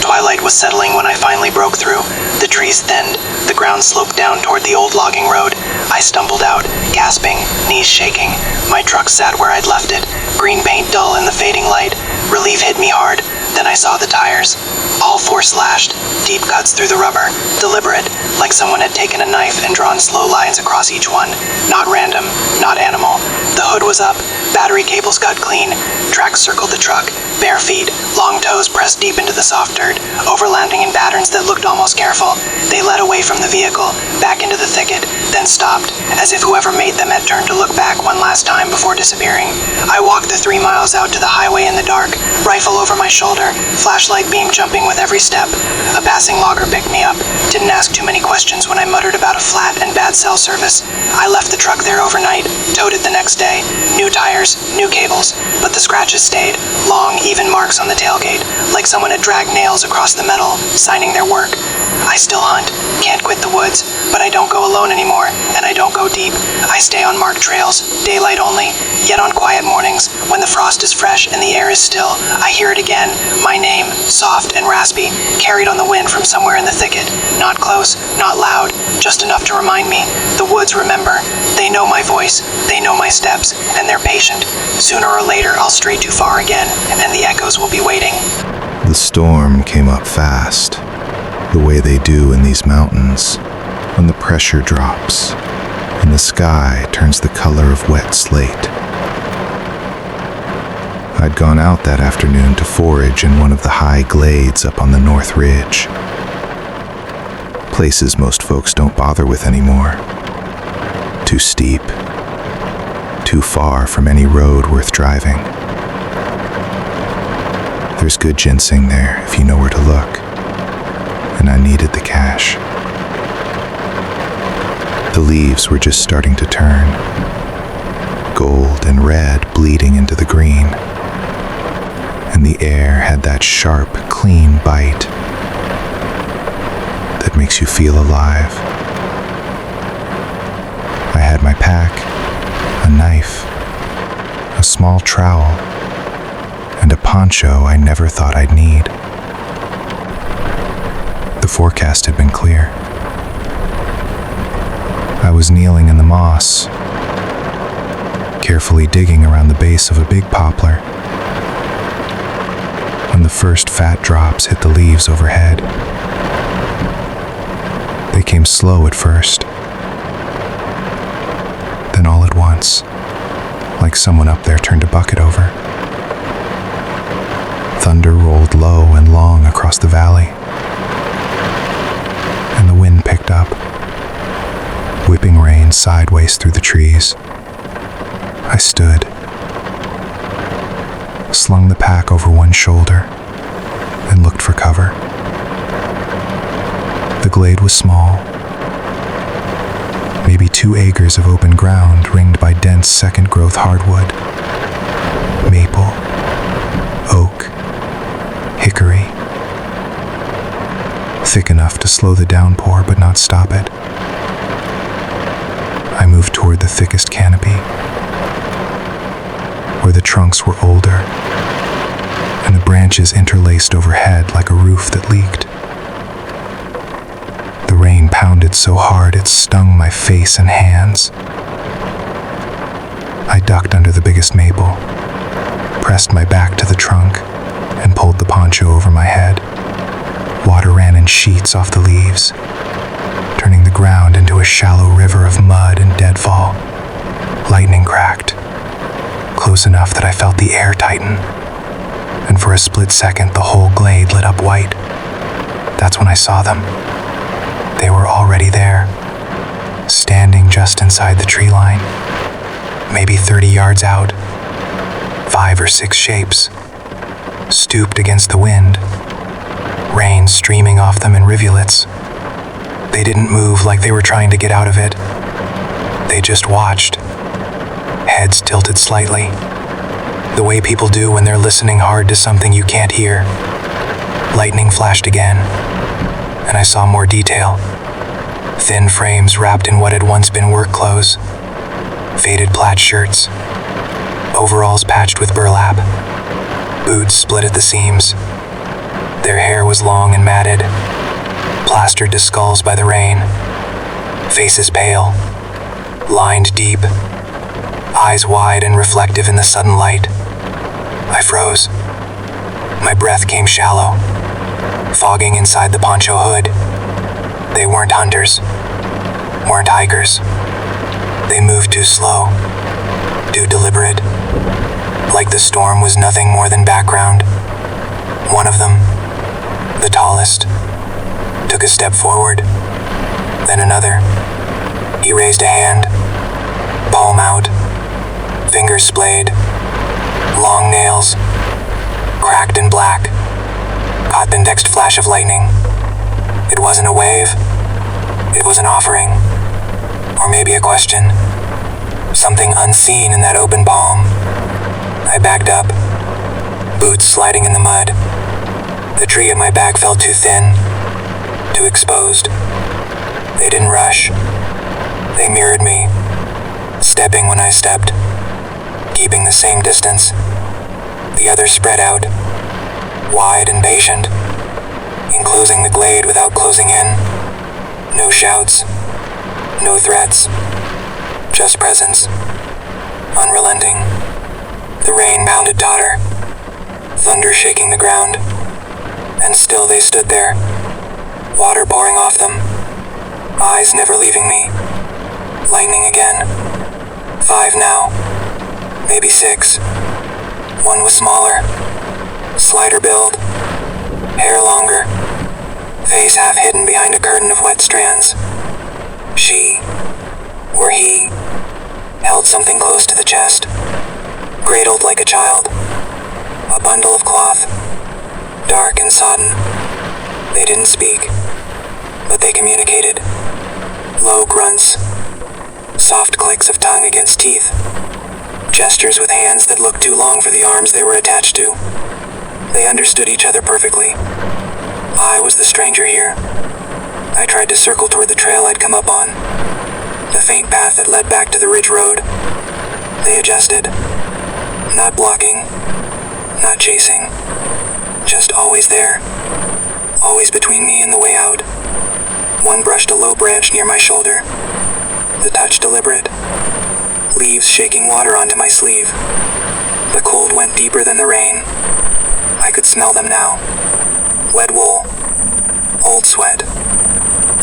Twilight was settling when I finally broke through. The trees thinned, the ground sloped down toward the old logging road. I stumbled out, gasping, knees shaking. My truck sat where I'd left it, green paint dull in the fading light. Relief hit me hard, then I saw the tires. All four slashed, deep cuts through the rubber, deliberate, like someone had taken a knife and drawn slow lines across each one. Not random, not animal. The hood was up, battery cables cut clean. Tracks circled the truck, bare feet, long toes pressed deep into the soft dirt, overlapping in patterns that looked almost careful. They led away from the vehicle, back into the thicket, then stopped, as if whoever made them had turned to look back one last time before disappearing. I walked the 3 miles out to the highway in the dark, rifle over my shoulder, flashlight beam jumping with every step. A passing logger picked me up, didn't ask too many questions when I muttered about a flat and bad cell service. I left the truck there overnight, towed it the next day. New tires, new cables, but the scratches stayed, long, even marks on the tailgate, like someone had dragged nails across the metal, signing their work. I still hunt, can't quit the woods, but I don't go alone anymore, and I don't go deep. I stay on marked trails, daylight only, yet on quiet mornings, when the frost is fresh and the air is still, I hear it again, my name, soft and raspy, carried on the wind from somewhere in the thicket. Not close, not loud, just enough to remind me. The woods remember. They know my voice, they know my steps, and they're patient. Sooner or later, I'll stray too far again, and the echoes will be waiting. The storm came up fast, the way they do in these mountains, when the pressure drops and the sky turns the color of wet slate. I'd gone out that afternoon to forage in one of the high glades up on the North Ridge. Places most folks don't bother with anymore. Too steep, too far from any road worth driving. There's good ginseng there if you know where to look, and I needed the cash. The leaves were just starting to turn, gold and red bleeding into the green, and the air had that sharp, clean bite that makes you feel alive. I had my pack, a knife, a small trowel, and a poncho I never thought I'd need. The forecast had been clear. I was kneeling in the moss, carefully digging around the base of a big poplar, when the first fat drops hit the leaves overhead. They came slow at first, then all at once, like someone up there turned a bucket over. Thunder rolled low and long across the valley, and the wind picked up, whipping rain sideways through the trees. I stood, slung the pack over one shoulder, and looked for cover. The glade was small, maybe 2 acres of open ground ringed by dense second-growth hardwood, maple, oak, hickory, thick enough to slow the downpour but not stop it. I moved toward the thickest canopy, where the trunks were older and the branches interlaced overhead like a roof that leaked. The rain pounded so hard it stung my face and hands. I ducked under the biggest maple, pressed my back to the trunk, and pulled the poncho over my head. Water ran in sheets off the leaves, turning the ground into a shallow river of mud and deadfall. Lightning cracked, close enough that I felt the air tighten, and for a split second the whole glade lit up white. That's when I saw them. They were already there, standing just inside the tree line, maybe 30 yards out. 5 or 6 shapes, stooped against the wind, rain streaming off them in rivulets. They They didn't move like they were trying to get out of it. They just watched, heads tilted slightly, the way people do when they're listening hard to something you can't hear. Lightning flashed again, and I saw more detail. Thin frames wrapped in what had once been work clothes, faded plaid shirts, overalls patched with burlap, boots split at the seams. Their hair was long and matted, plastered to skulls by the rain, faces pale, lined deep, eyes wide and reflective in the sudden light. I froze. My breath came shallow, fogging inside the poncho hood. They weren't hunters, weren't hikers. They moved too slow, too deliberate, like the storm was nothing more than background. One of them, the tallest, took a step forward, then another. He raised a hand, palm out, fingers splayed, long nails, cracked and black, caught the next flash of lightning. It wasn't a wave, it was an offering, or maybe a question, something unseen in that open palm. I backed up, boots sliding in the mud. The tree at my back felt too thin, too exposed. They didn't rush. They mirrored me, stepping when I stepped, keeping the same distance. The others spread out, wide and patient, enclosing the glade without closing in. No shouts, no threats, just presence, unrelenting. The rain pounded daughter, thunder shaking the ground, and still they stood there, water pouring off them, eyes never leaving me. Lightning again. 5 now, maybe 6. One was smaller, slighter build, hair longer, face half hidden behind a curtain of wet strands. She, or he, held something close to the chest, cradled like a child, a bundle of cloth, dark and sodden. They didn't speak, but they communicated. Low grunts, soft clicks of tongue against teeth, gestures with hands that looked too long for the arms they were attached to. They understood each other perfectly. I was the stranger here. I tried to circle toward the trail I'd come up on, the faint path that led back to the ridge road. They adjusted, not blocking, not chasing, just always there, always between me and the way out. One brushed a low branch near my shoulder, the touch deliberate, leaves shaking water onto my sleeve. The cold went deeper than the rain. I could smell them now. Wet wool, old sweat,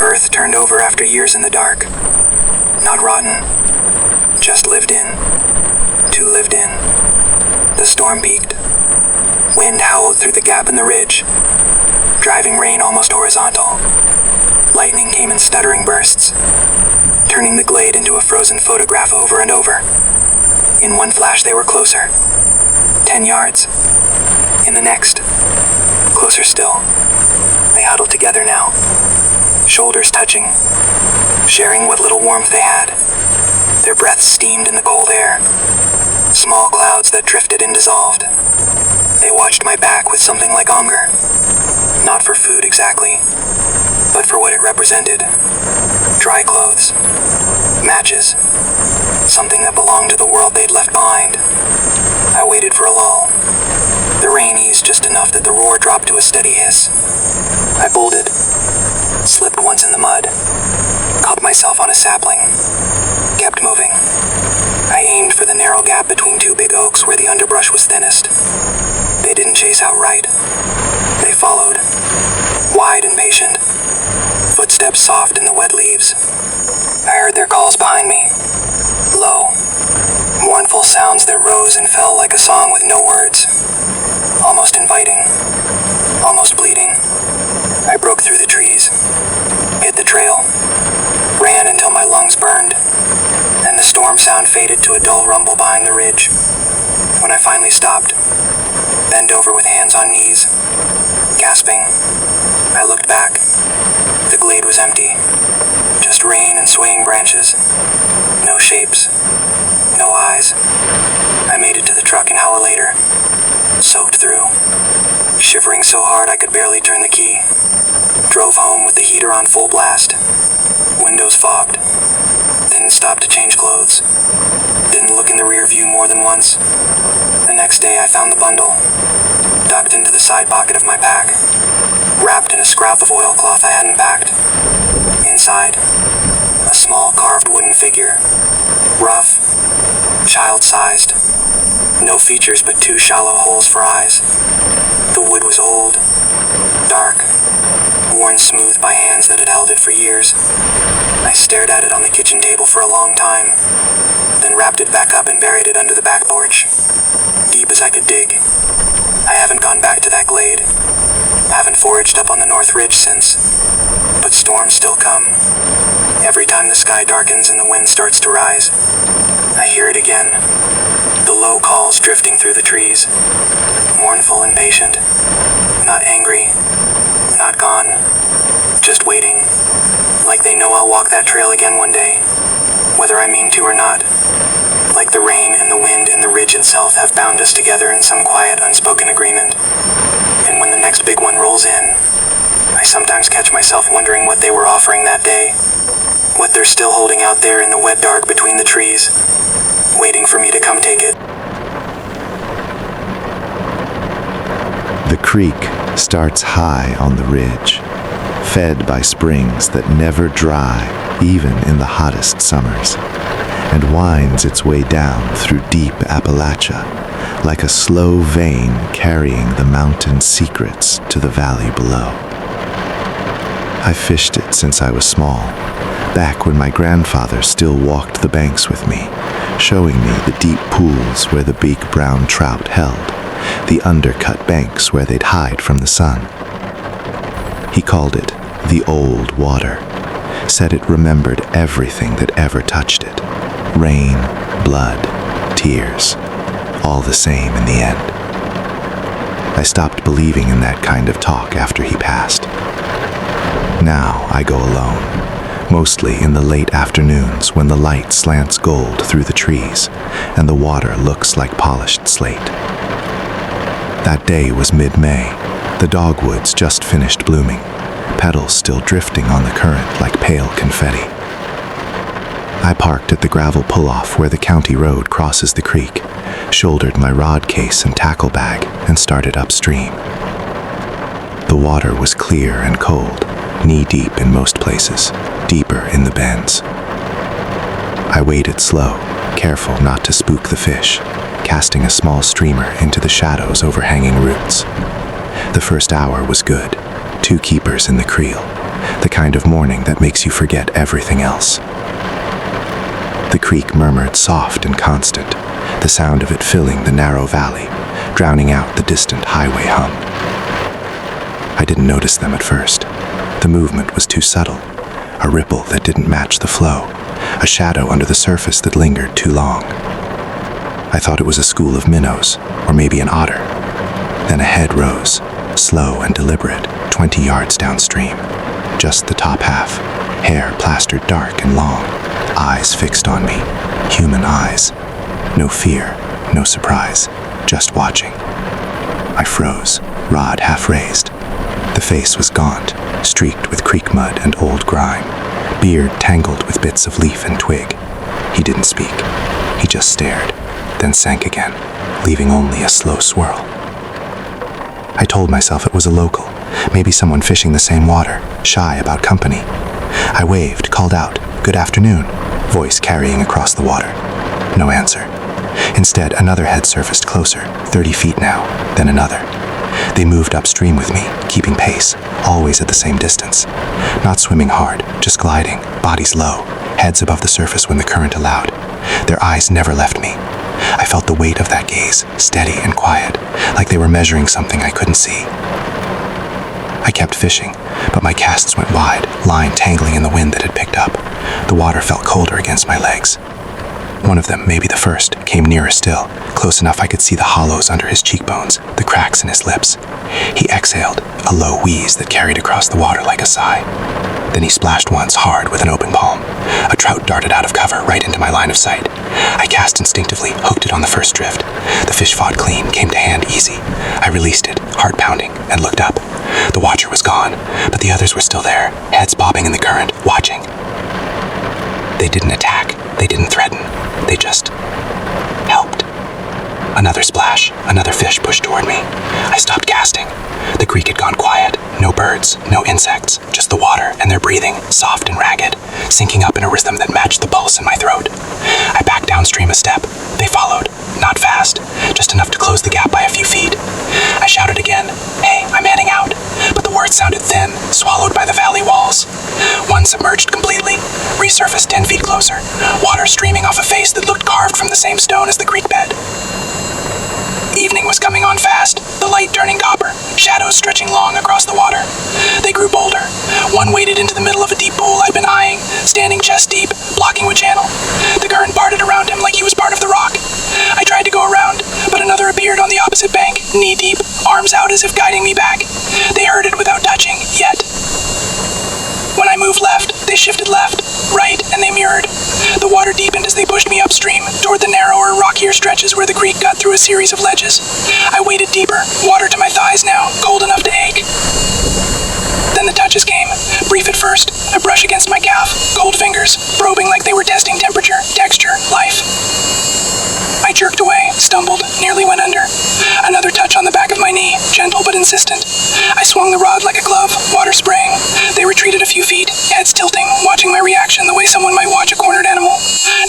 earth turned over after years in the dark. Not rotten, just lived in, too lived in. The storm peaked. Wind howled through the gap in the ridge, driving rain almost horizontal. Lightning came in stuttering bursts, turning the glade into a frozen photograph over and over. In one flash they were closer, 10 yards. In the next, closer still. They huddled together now, shoulders touching, sharing what little warmth they had. Their breaths steamed in the cold air, small clouds that drifted and dissolved. They watched my back with something like hunger, not for food exactly, but for what it represented. Dry clothes, matches, something that belonged to the world they'd left behind. I waited for a lull. The rain eased just enough that the roar dropped to a steady hiss. I bolted, slipped once in the mud, caught myself on a sapling, kept moving. I aimed for the narrow gap between 2 big oaks where the underbrush was thinnest. They didn't chase outright. They followed, wide and patient, footsteps soft in the wet leaves. I heard their calls behind me, low, mournful sounds that rose and fell like a song with no words, almost inviting, almost bleeding. I broke through the trees, hit the trail, ran until my lungs burned, and the storm sound faded to a dull rumble behind the ridge. When I finally stopped, bent over with hands on knees, gasping, I looked back. The glade was empty. rain and swaying branches. No shapes. No eyes. I made it to the truck an hour later, soaked through, shivering so hard I could barely turn the key. Drove home with the heater on full blast. Windows fogged. Didn't stop to change clothes. Didn't look in the rear view more than once. The next day I found the bundle, ducked into the side pocket of my pack, wrapped in a scrap of oilcloth I hadn't packed. Inside, a small carved wooden figure, rough, child-sized, no features but 2 shallow holes for eyes. The wood was old, dark, worn smooth by hands that had held it for years. I stared at it on the kitchen table for a long time, then wrapped it back up and buried it under the back porch, deep as I could dig. I haven't gone back to that glade, haven't foraged up on the North Ridge since, but storms still come. Every time the sky darkens and the wind starts to rise, I hear it again, the low calls drifting through the trees, mournful and patient, not angry, not gone, just waiting, like they know I'll walk that trail again one day, whether I mean to or not, like the rain and the wind and the ridge itself have bound us together in some quiet, unspoken agreement. And when the next big one rolls in, I sometimes catch myself wondering what they were offering that day, what they're still holding out there in the wet dark between the trees, waiting for me to come take it. The creek starts high on the ridge, fed by springs that never dry even in the hottest summers, and winds its way down through deep Appalachia like a slow vein carrying the mountain secrets to the valley below. I fished it since I was small, back when my grandfather still walked the banks with me, showing me the deep pools where the big brown trout held, the undercut banks where they'd hide from the sun. He called it the old water, said it remembered everything that ever touched it. Rain, blood, tears, all the same in the end. I stopped believing in that kind of talk after he passed. Now I go alone, mostly in the late afternoons when the light slants gold through the trees and the water looks like polished slate. That day was mid-May. The dogwoods just finished blooming, petals still drifting on the current like pale confetti. I parked at the gravel pull-off where the county road crosses the creek, shouldered my rod case and tackle bag, and started upstream. The water was clear and cold, knee-deep in most places, deeper in the bends. I waded slow, careful not to spook the fish, casting a small streamer into the shadows overhanging roots. The first hour was good, 2 keepers in the creel, the kind of morning that makes you forget everything else. The creek murmured soft and constant, the sound of it filling the narrow valley, drowning out the distant highway hum. I didn't notice them at first. The movement was too subtle, a ripple that didn't match the flow, a shadow under the surface that lingered too long. I thought it was a school of minnows, or maybe an otter. Then a head rose, slow and deliberate, 20 yards downstream. Just the top half, hair plastered dark and long, eyes fixed on me, human eyes. No fear, no surprise, just watching. I froze, rod half raised. The face was gaunt, streaked with creek mud and old grime, beard tangled with bits of leaf and twig. He didn't speak. He just stared, then sank again, leaving only a slow swirl. I told myself it was a local, maybe someone fishing the same water, shy about company. I waved, called out, "Good afternoon," voice carrying across the water. No answer. Instead, another head surfaced closer, 30 feet now, then another. They moved upstream with me, keeping pace, always at the same distance. Not swimming hard, just gliding, bodies low, heads above the surface when the current allowed. Their eyes never left me. I felt the weight of that gaze, steady and quiet, like they were measuring something I couldn't see. I kept fishing, but my casts went wide, line tangling in the wind that had picked up. The water felt colder against my legs. One of them, maybe the first, came nearer still, close enough I could see the hollows under his cheekbones, the cracks in his lips. He exhaled, a low wheeze that carried across the water like a sigh. Then he splashed once hard with an open palm. A trout darted out of cover right into my line of sight. I cast instinctively, hooked it on the first drift. The fish fought clean, came to hand easy. I released it, heart pounding, and looked up. The watcher was gone, but the others were still there, heads bobbing in the current, watching. They didn't attack, they didn't threaten, they just helped. Another splash, another fish pushed toward me. I stopped casting. The creek had gone quiet. No birds, no insects, just the water and their breathing, soft and ragged, syncing up in a rhythm that matched the pulse in my throat. I backed downstream a step. They followed, not fast, just enough to close the gap by a few feet. I shouted again, "Hey, I'm heading out," but the words sounded thin, swallowed by the valley walls. One submerged completely, resurfaced 10 feet closer, water streaming off a face that looked carved from the same stone as the creek bed. Evening was coming on fast, the light turning copper, shadows stretching long across the water. They grew bolder. One waded into the middle of a deep pool I'd been eyeing, standing chest deep, blocking a channel. The current parted around him like he was part of the rock. I tried to go around, but another appeared on the opposite bank, knee-deep, arms out as if guiding me back. They herded without touching, yet. When I moved left, they shifted left, right, and they mirrored. The water deepened as they pushed me upstream, toward the narrower, rockier stretches where the creek cut through a series of ledges. I waded deeper, water to my thighs now, cold enough to ache. Then the touches came, brief at first, a brush against my calf, cold fingers, probing like they were testing temperature, texture, life. I jerked away, stumbled, nearly went under. Another touch on the back of my knee, gentle but insistent. I swung the rod like a glove, water spraying. They retreated a few feet, heads tilting, watching my reaction the way someone might watch a cornered animal.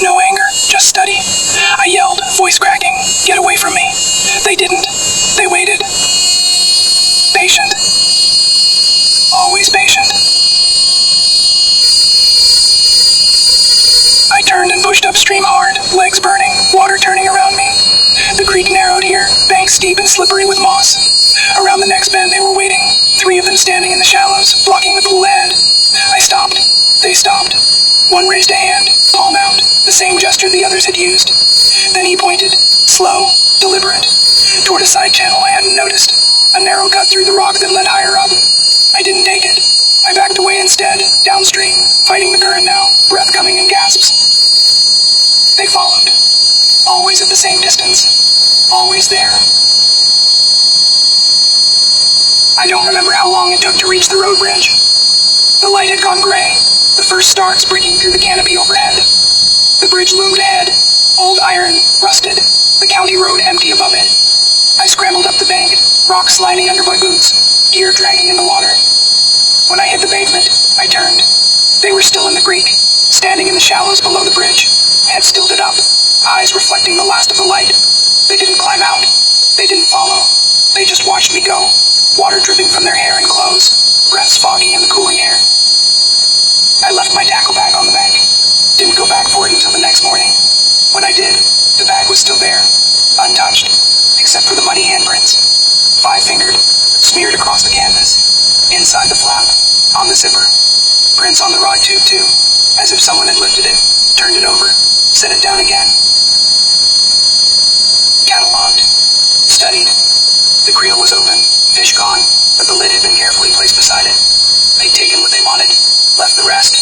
No anger, just study. I yelled, voice cracking, "Get away from me." They didn't. They waited. Patient. Always patient. I turned and pushed upstream hard, legs burning, water turning around me. The creek narrowed here, banks steep and slippery with moss. Around the next bend they were waiting, 3 of them standing in the shallows, blocking the pool ahead. I stopped. They stopped. One raised a hand, palm out, the same gesture the others had used. Then he pointed, slow, deliberate, toward a side channel I hadn't noticed, a narrow cut through the rock that led higher up. I didn't take it. I backed away instead, downstream, fighting the current now, breath coming in gasps. They followed, always at the same distance, always there. I don't remember how long it took to reach the road bridge. The light had gone gray, the first stars breaking through the canopy overhead. The bridge loomed ahead, old iron, rusted, the county road empty above it. I scrambled up the bank, rocks sliding under my boots, gear dragging in the water. When I hit the pavement, I turned. They were still in the creek, standing in the shallows below the bridge, heads tilted up, eyes reflecting the last of the light. They didn't climb out. They didn't follow. They just watched me go, water dripping from their hair and clothes, breaths fogging in the cooling air. I left my tackle bag on the bank. Didn't go back for it until the next morning. When I did, the bag was still there, untouched, except for the muddy handprints, 5-fingered, smeared across the canvas, inside the flap, on the zipper, prints on the rod tube too, as if someone had lifted it, turned it over, set it down again. Cataloged, studied. The creel was open, fish gone, but the lid had been carefully placed beside it. They'd taken what they wanted, left the rest.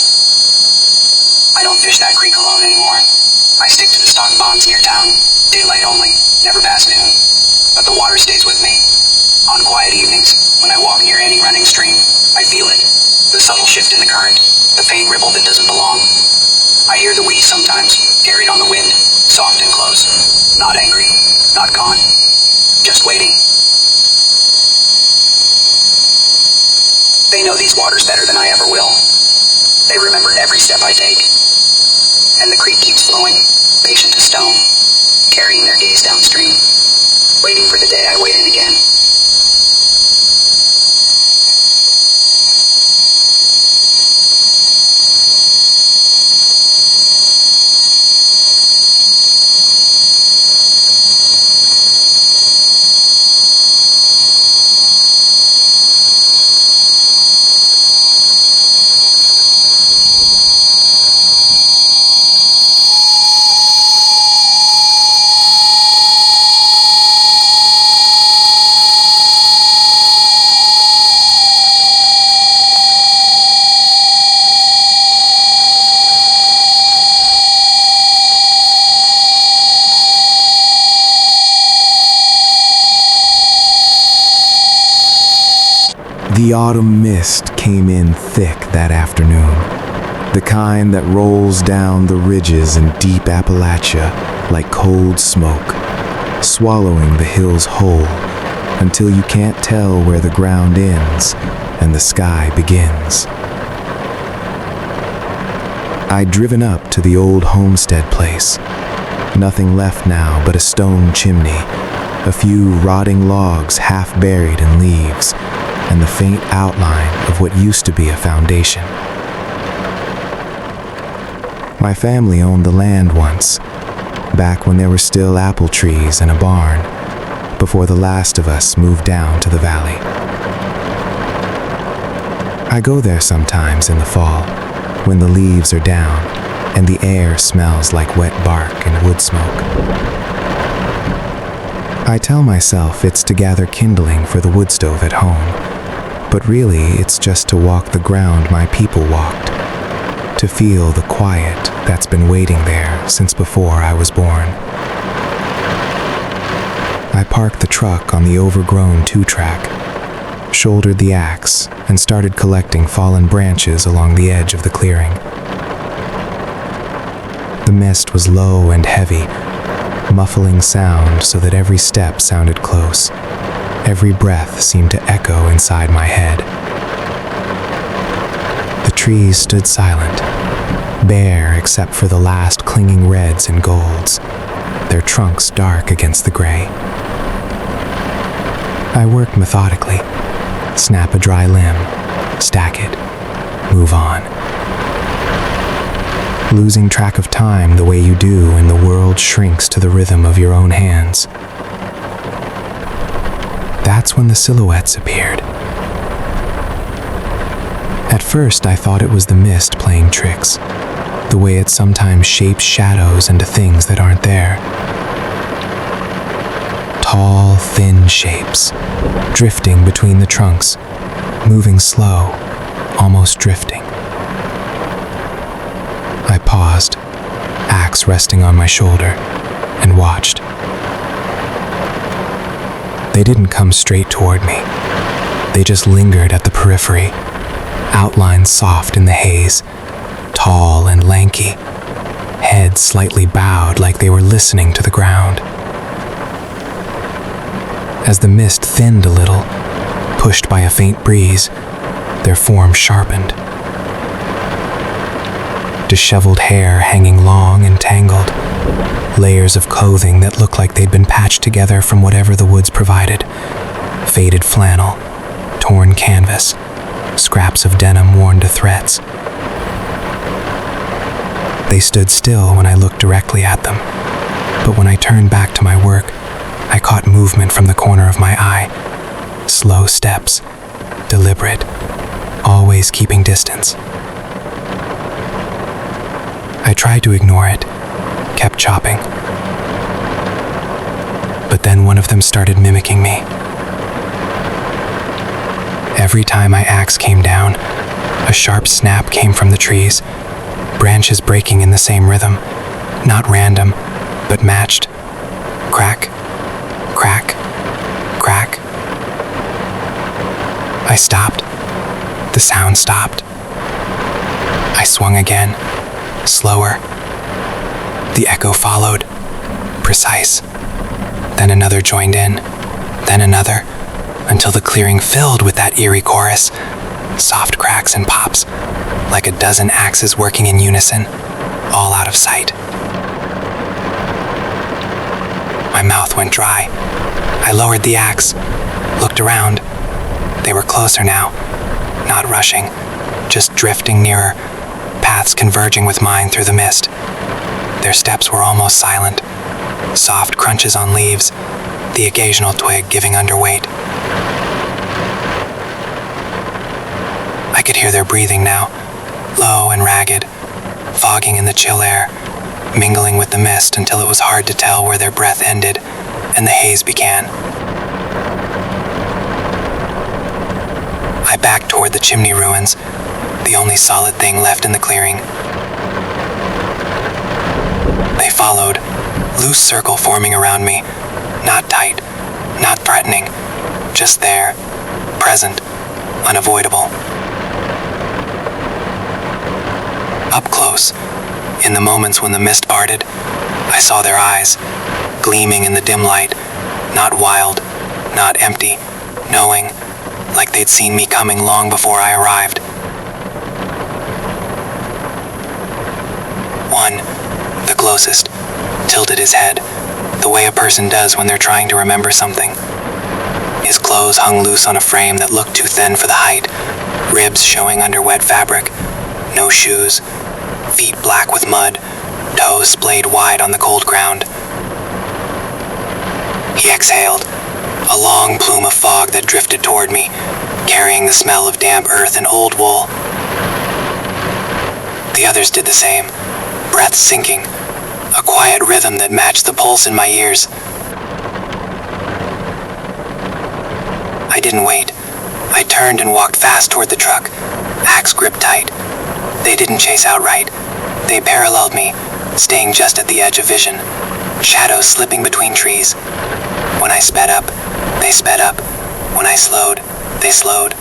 I don't fish that creek alone anymore. I stick to the stock ponds near town, daylight only, never past noon. But the water stays with me. On quiet evenings, when I walk near any running stream, I feel it. The subtle shift in the current, the faint ripple that doesn't belong. I hear the wheeze sometimes, carried on the wind, soft and close. Not angry, not gone, just waiting. They know these waters better than I ever will. They remember every step I take. And the creek keeps flowing, patient as stone, carrying their gaze downstream, waiting for the day I wade in again. that afternoon. The kind that rolls down the ridges in deep Appalachia like cold smoke, swallowing the hills whole until you can't tell where the ground ends and the sky begins. I'd driven up to the old homestead place. Nothing left now but a stone chimney, a few rotting logs half buried in leaves, and the faint outline of what used to be a foundation. My family owned the land once, back when there were still apple trees and a barn, before the last of us moved down to the valley. I go there sometimes in the fall, when the leaves are down and the air smells like wet bark and wood smoke. I tell myself it's to gather kindling for the wood stove at home, but really it's just to walk the ground my people walked, to feel the quiet that's been waiting there since before I was born. I parked the truck on the overgrown 2-track, shouldered the axe, and started collecting fallen branches along the edge of the clearing. The mist was low and heavy, muffling sound so that every step sounded close. Every breath seemed to echo inside my head. The trees stood silent, bare except for the last clinging reds and golds, their trunks dark against the gray. I worked methodically. Snap a dry limb, stack it, move on. Losing track of time the way you do when the world shrinks to the rhythm of your own hands. That's when the silhouettes appeared. At first I thought it was the mist playing tricks, the way it sometimes shapes shadows into things that aren't there. Tall, thin shapes, drifting between the trunks, moving slow, almost drifting. I paused, axe resting on my shoulder, and watched. They didn't come straight toward me. They just lingered at the periphery, outlines soft in the haze, tall and lanky, heads slightly bowed like they were listening to the ground. As the mist thinned a little, pushed by a faint breeze, their form sharpened. Disheveled hair hanging long and tangled, layers of clothing that looked like they'd been patched together from whatever the woods provided, faded flannel, torn canvas, scraps of denim worn to threads. They stood still when I looked directly at them, but when I turned back to my work, I caught movement from the corner of my eye. Slow steps, deliberate, always keeping distance. I tried to ignore it, kept chopping. But then one of them started mimicking me. Every time my axe came down, a sharp snap came from the trees, branches breaking in the same rhythm, not random, but matched. Crack, crack, crack. I stopped. The sound stopped. I swung again, slower. The echo followed, precise. Then another joined in, then another, until the clearing filled with that eerie chorus, soft cracks and pops, like a dozen axes working in unison, all out of sight. My mouth went dry. I lowered the axe, looked around. They were closer now, not rushing, just drifting nearer, paths converging with mine through the mist. Their steps were almost silent, soft crunches on leaves, the occasional twig giving underweight. I could hear their breathing now, low and ragged, fogging in the chill air, mingling with the mist until it was hard to tell where their breath ended and the haze began. I backed toward the chimney ruins, the only solid thing left in the clearing. They followed, loose circle forming around me, not tight, not threatening, just there, present, unavoidable. close. In the moments when the mist parted, I saw their eyes, gleaming in the dim light, not wild, not empty, knowing, like they'd seen me coming long before I arrived. One, the closest, tilted his head, the way a person does when they're trying to remember something. His clothes hung loose on a frame that looked too thin for the height, ribs showing under wet fabric, no shoes, feet black with mud, toes splayed wide on the cold ground. He exhaled, a long plume of fog that drifted toward me, carrying the smell of damp earth and old wool. The others did the same, breath sinking, a quiet rhythm that matched the pulse in my ears. I didn't wait. I turned and walked fast toward the truck, axe gripped tight. They didn't chase outright. They paralleled me, staying just at the edge of vision, shadows slipping between trees. When I sped up, they sped up. When I slowed, they slowed.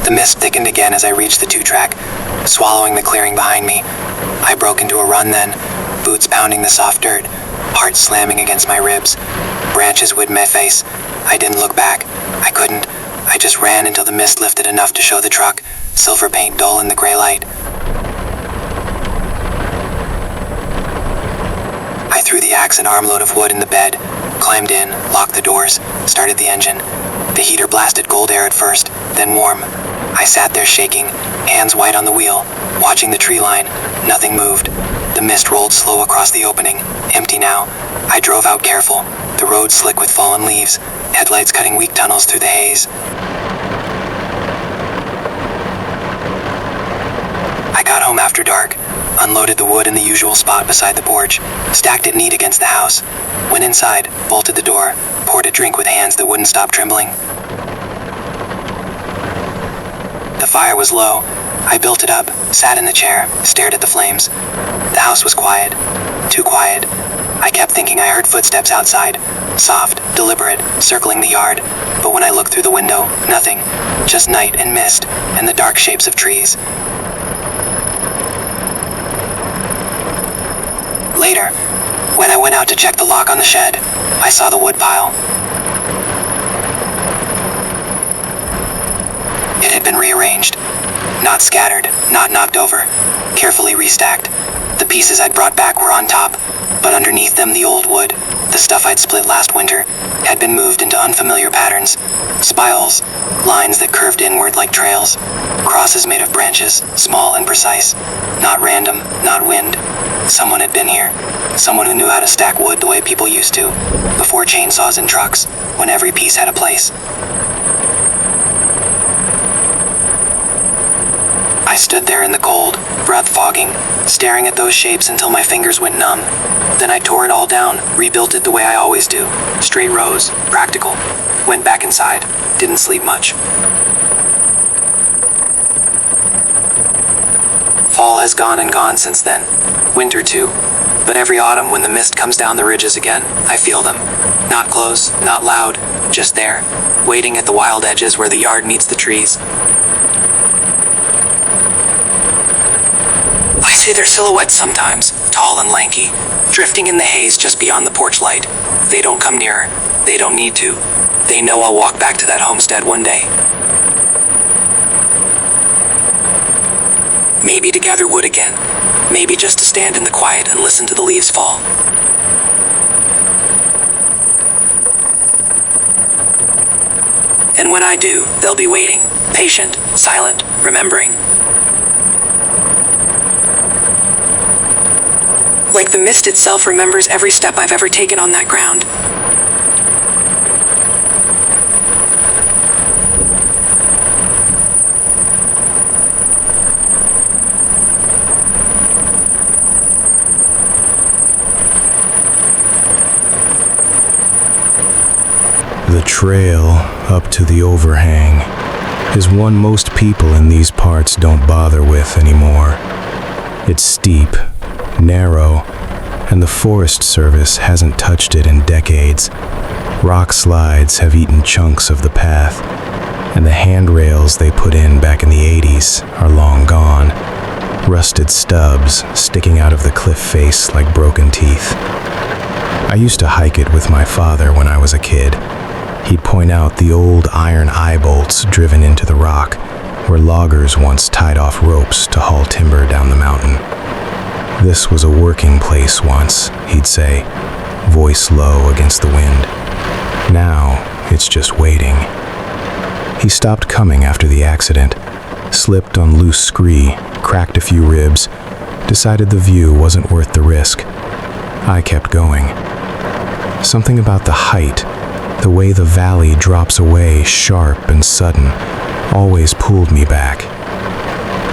The mist thickened again as I reached the 2-track, swallowing the clearing behind me. I broke into a run then, boots pounding the soft dirt, heart slamming against my ribs. Branches would my face. I didn't look back. I couldn't. I just ran until the mist lifted enough to show the truck, silver paint dull in the gray light. I threw the axe and armload of wood in the bed, climbed in, locked the doors, started the engine. The heater blasted cold air at first, then warm. I sat there shaking, hands white on the wheel, watching the tree line. Nothing moved. The mist rolled slow across the opening, empty now. I drove out careful, the road slick with fallen leaves, headlights cutting weak tunnels through the haze. I got home after dark, unloaded the wood in the usual spot beside the porch, stacked it neat against the house, went inside, bolted the door, poured a drink with hands that wouldn't stop trembling. The fire was low. I built it up, sat in the chair, stared at the flames. The house was quiet, too quiet. I kept thinking I heard footsteps outside, soft, deliberate, circling the yard, but when I looked through the window, nothing, just night and mist, and the dark shapes of trees. Later, when I went out to check the lock on the shed, I saw the wood pile. It had been rearranged, not scattered, not knocked over, carefully restacked. The pieces I'd brought back were on top, but underneath them the old wood, the stuff I'd split last winter, had been moved into unfamiliar patterns, spirals, lines that curved inward like trails, crosses made of branches, small and precise, not random, not wind. Someone had been here, someone who knew how to stack wood the way people used to, before chainsaws and trucks, when every piece had a place. I stood there in the cold, breath fogging, staring at those shapes until my fingers went numb. Then I tore it all down, rebuilt it the way I always do. Straight rows, practical. Went back inside, didn't sleep much. Fall has gone and gone since then. Winter too. But every autumn when the mist comes down the ridges again, I feel them. Not close, not loud, just there, waiting at the wild edges where the yard meets the trees. I see their silhouettes sometimes, tall and lanky, drifting in the haze just beyond the porch light. They don't come nearer. They don't need to. They know I'll walk back to that homestead one day. Maybe to gather wood again. Maybe just to stand in the quiet and listen to the leaves fall. And when I do, they'll be waiting, patient, silent, remembering. Like the mist itself remembers every step I've ever taken on that ground. The trail up to the overhang is one most people in these parts don't bother with anymore. It's steep, narrow, and the Forest Service hasn't touched it in decades. Rock slides have eaten chunks of the path, and the handrails they put in back in the 80s are long gone, rusted stubs sticking out of the cliff face like broken teeth. I used to hike it with my father when I was a kid. He'd point out the old iron eye bolts driven into the rock, where loggers once tied off ropes to haul timber down the mountain. "This was a working place once," he'd say, voice low against the wind. "Now, it's just waiting." He stopped coming after the accident, slipped on loose scree, cracked a few ribs, decided the view wasn't worth the risk. I kept going. Something about the height, the way the valley drops away sharp and sudden, always pulled me back.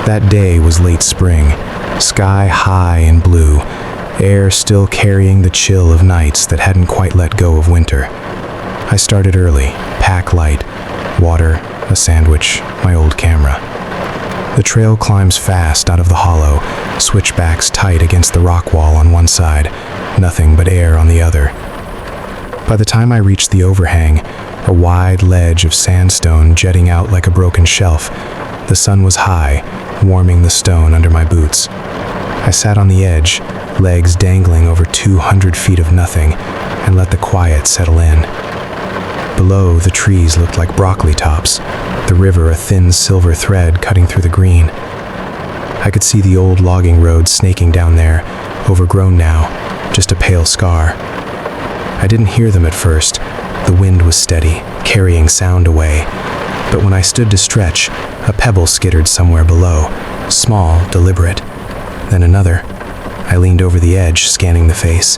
That day was late spring, sky high and blue, air still carrying the chill of nights that hadn't quite let go of winter. I started early, pack light, water, a sandwich, my old camera. The trail climbs fast out of the hollow, switchbacks tight against the rock wall on one side, nothing but air on the other. By the time I reached the overhang, a wide ledge of sandstone jetting out like a broken shelf, the sun was high, warming the stone under my boots. I sat on the edge, legs dangling over 200 feet of nothing, and let the quiet settle in. Below, the trees looked like broccoli tops, the river a thin silver thread cutting through the green. I could see the old logging road snaking down there, overgrown now, just a pale scar. I didn't hear them at first. The wind was steady, carrying sound away. But when I stood to stretch, a pebble skittered somewhere below, small, deliberate. Then another. I leaned over the edge, scanning the face.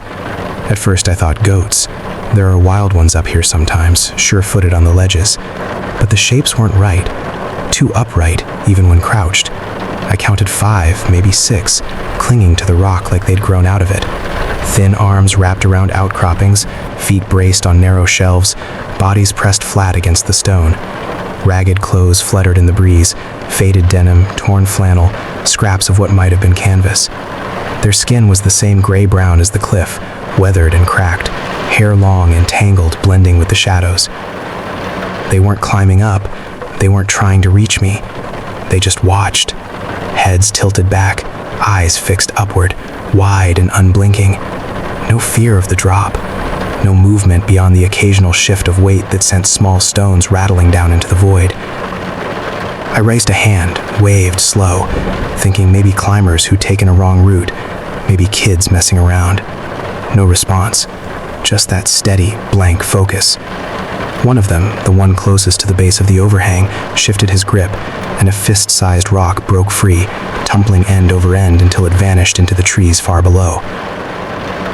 At first I thought goats. There are wild ones up here sometimes, sure-footed on the ledges. But the shapes weren't right. Too upright, even when crouched. I counted 5, maybe 6, clinging to the rock like they'd grown out of it. Thin arms wrapped around outcroppings, feet braced on narrow shelves, bodies pressed flat against the stone. Ragged clothes fluttered in the breeze, faded denim, torn flannel, scraps of what might have been canvas. Their skin was the same gray-brown as the cliff, weathered and cracked, hair long and tangled, blending with the shadows. They weren't climbing up, they weren't trying to reach me. They just watched, heads tilted back, eyes fixed upward, wide and unblinking. No fear of the drop, no movement beyond the occasional shift of weight that sent small stones rattling down into the void. I raised a hand, waved slow, thinking maybe climbers who'd taken a wrong route, maybe kids messing around. No response, just that steady, blank focus. One of them, the one closest to the base of the overhang, shifted his grip, and a fist-sized rock broke free, tumbling end over end until it vanished into the trees far below.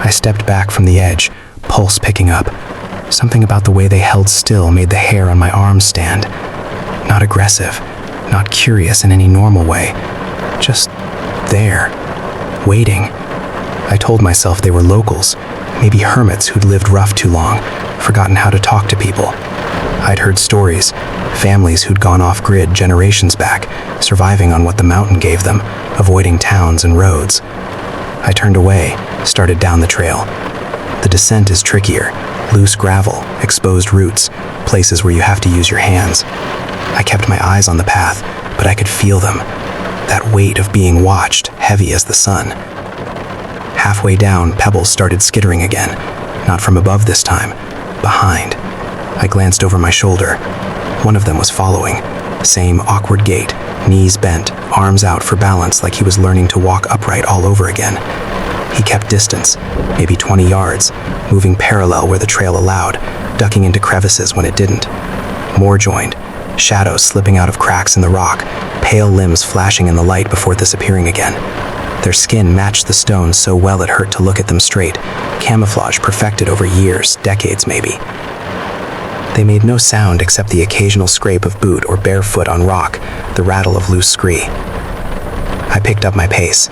I stepped back from the edge, pulse picking up. Something about the way they held still made the hair on my arms stand. Not aggressive, not curious in any normal way. Just there, waiting. I told myself they were locals, maybe hermits who'd lived rough too long, forgotten how to talk to people. I'd heard stories, families who'd gone off-grid generations back, surviving on what the mountain gave them, avoiding towns and roads. I turned away, started down the trail. The descent is trickier, loose gravel, exposed roots, places where you have to use your hands. I kept my eyes on the path, but I could feel them, that weight of being watched, heavy as the sun. Halfway down, pebbles started skittering again, not from above this time, behind. I glanced over my shoulder. One of them was following. Same awkward gait, knees bent, arms out for balance like he was learning to walk upright all over again. He kept distance, maybe 20 yards, moving parallel where the trail allowed, ducking into crevices when it didn't. More joined, shadows slipping out of cracks in the rock, pale limbs flashing in the light before disappearing again. Their skin matched the stone so well it hurt to look at them straight, camouflage perfected over years, decades maybe. They made no sound except the occasional scrape of boot or bare foot on rock, the rattle of loose scree. I picked up my pace.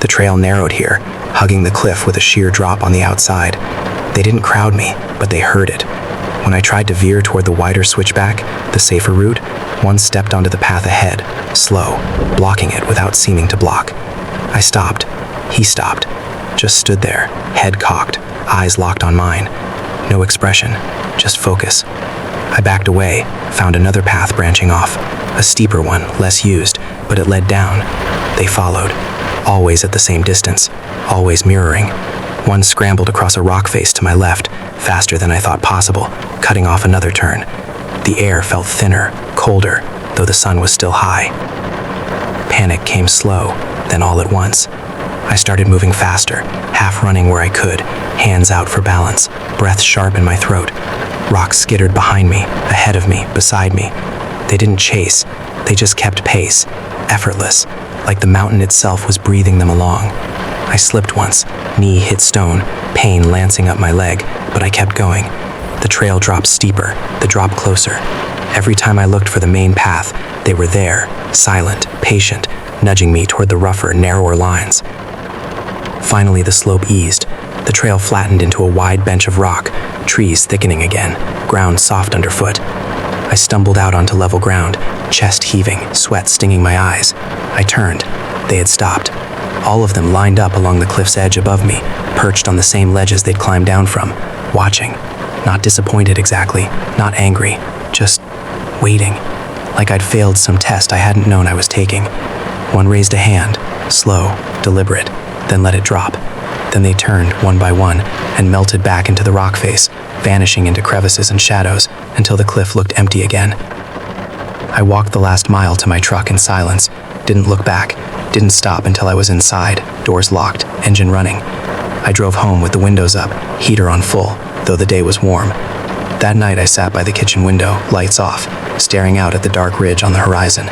The trail narrowed here, hugging the cliff with a sheer drop on the outside. They didn't crowd me, but they heard it. When I tried to veer toward the wider switchback, the safer route, one stepped onto the path ahead, slow, blocking it without seeming to block. I stopped. He stopped. Just stood there, head cocked, eyes locked on mine. No expression, just focus. I backed away, found another path branching off, a steeper one, less used, but it led down. They followed, always at the same distance, always mirroring. One scrambled across a rock face to my left, faster than I thought possible, cutting off another turn. The air felt thinner, colder, though the sun was still high. Panic came slow, then all at once. I started moving faster, half running where I could, hands out for balance, breath sharp in my throat. Rocks skittered behind me, ahead of me, beside me. They didn't chase, they just kept pace, effortless, like the mountain itself was breathing them along. I slipped once, knee hit stone, pain lancing up my leg, but I kept going. The trail dropped steeper, the drop closer. Every time I looked for the main path, they were there, silent, patient, nudging me toward the rougher, narrower lines. Finally, the slope eased. The trail flattened into a wide bench of rock, trees thickening again, ground soft underfoot. I stumbled out onto level ground, chest heaving, sweat stinging my eyes. I turned. They had stopped. All of them lined up along the cliff's edge above me, perched on the same ledges they'd climbed down from, watching. Not disappointed exactly, not angry, just waiting, like I'd failed some test I hadn't known I was taking. One raised a hand, slow, deliberate, then let it drop. Then they turned, one by one, and melted back into the rock face, vanishing into crevices and shadows until the cliff looked empty again. I walked the last mile to my truck in silence, didn't look back, didn't stop until I was inside, doors locked, engine running. I drove home with the windows up, heater on full, though the day was warm. That night I sat by the kitchen window, lights off, staring out at the dark ridge on the horizon.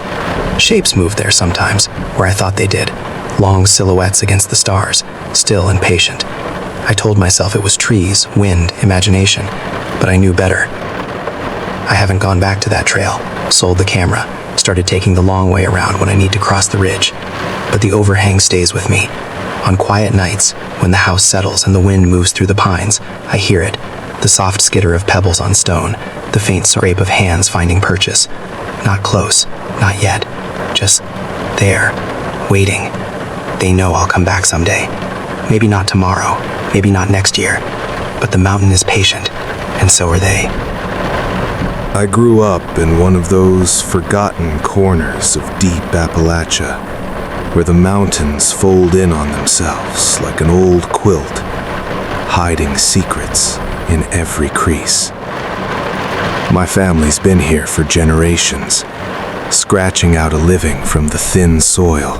Shapes moved there sometimes, where I thought they did, long silhouettes against the stars, still and patient. I told myself it was trees, wind, imagination, but I knew better. I haven't gone back to that trail, sold the camera, started taking the long way around when I need to cross the ridge. But the overhang stays with me. On quiet nights, when the house settles and the wind moves through the pines, I hear it, the soft skitter of pebbles on stone, the faint scrape of hands finding purchase. Not close, not yet, just there, waiting. They know I'll come back someday. Maybe not tomorrow, maybe not next year, but the mountain is patient, and so are they. I grew up in one of those forgotten corners of deep Appalachia, where the mountains fold in on themselves like an old quilt, hiding secrets in every crease. My family's been here for generations, scratching out a living from the thin soil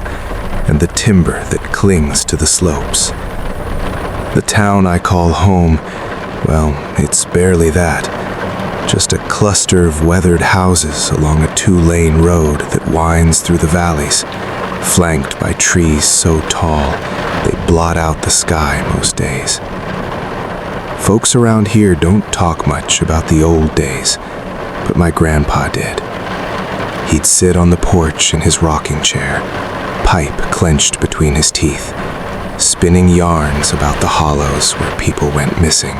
and the timber that clings to the slopes. The town I call home, well, it's barely that. Just a cluster of weathered houses along a 2-lane road that winds through the valleys, flanked by trees so tall they blot out the sky most days. Folks around here don't talk much about the old days, but my grandpa did. He'd sit on the porch in his rocking chair, pipe clenched between his teeth, spinning yarns about the hollows where people went missing.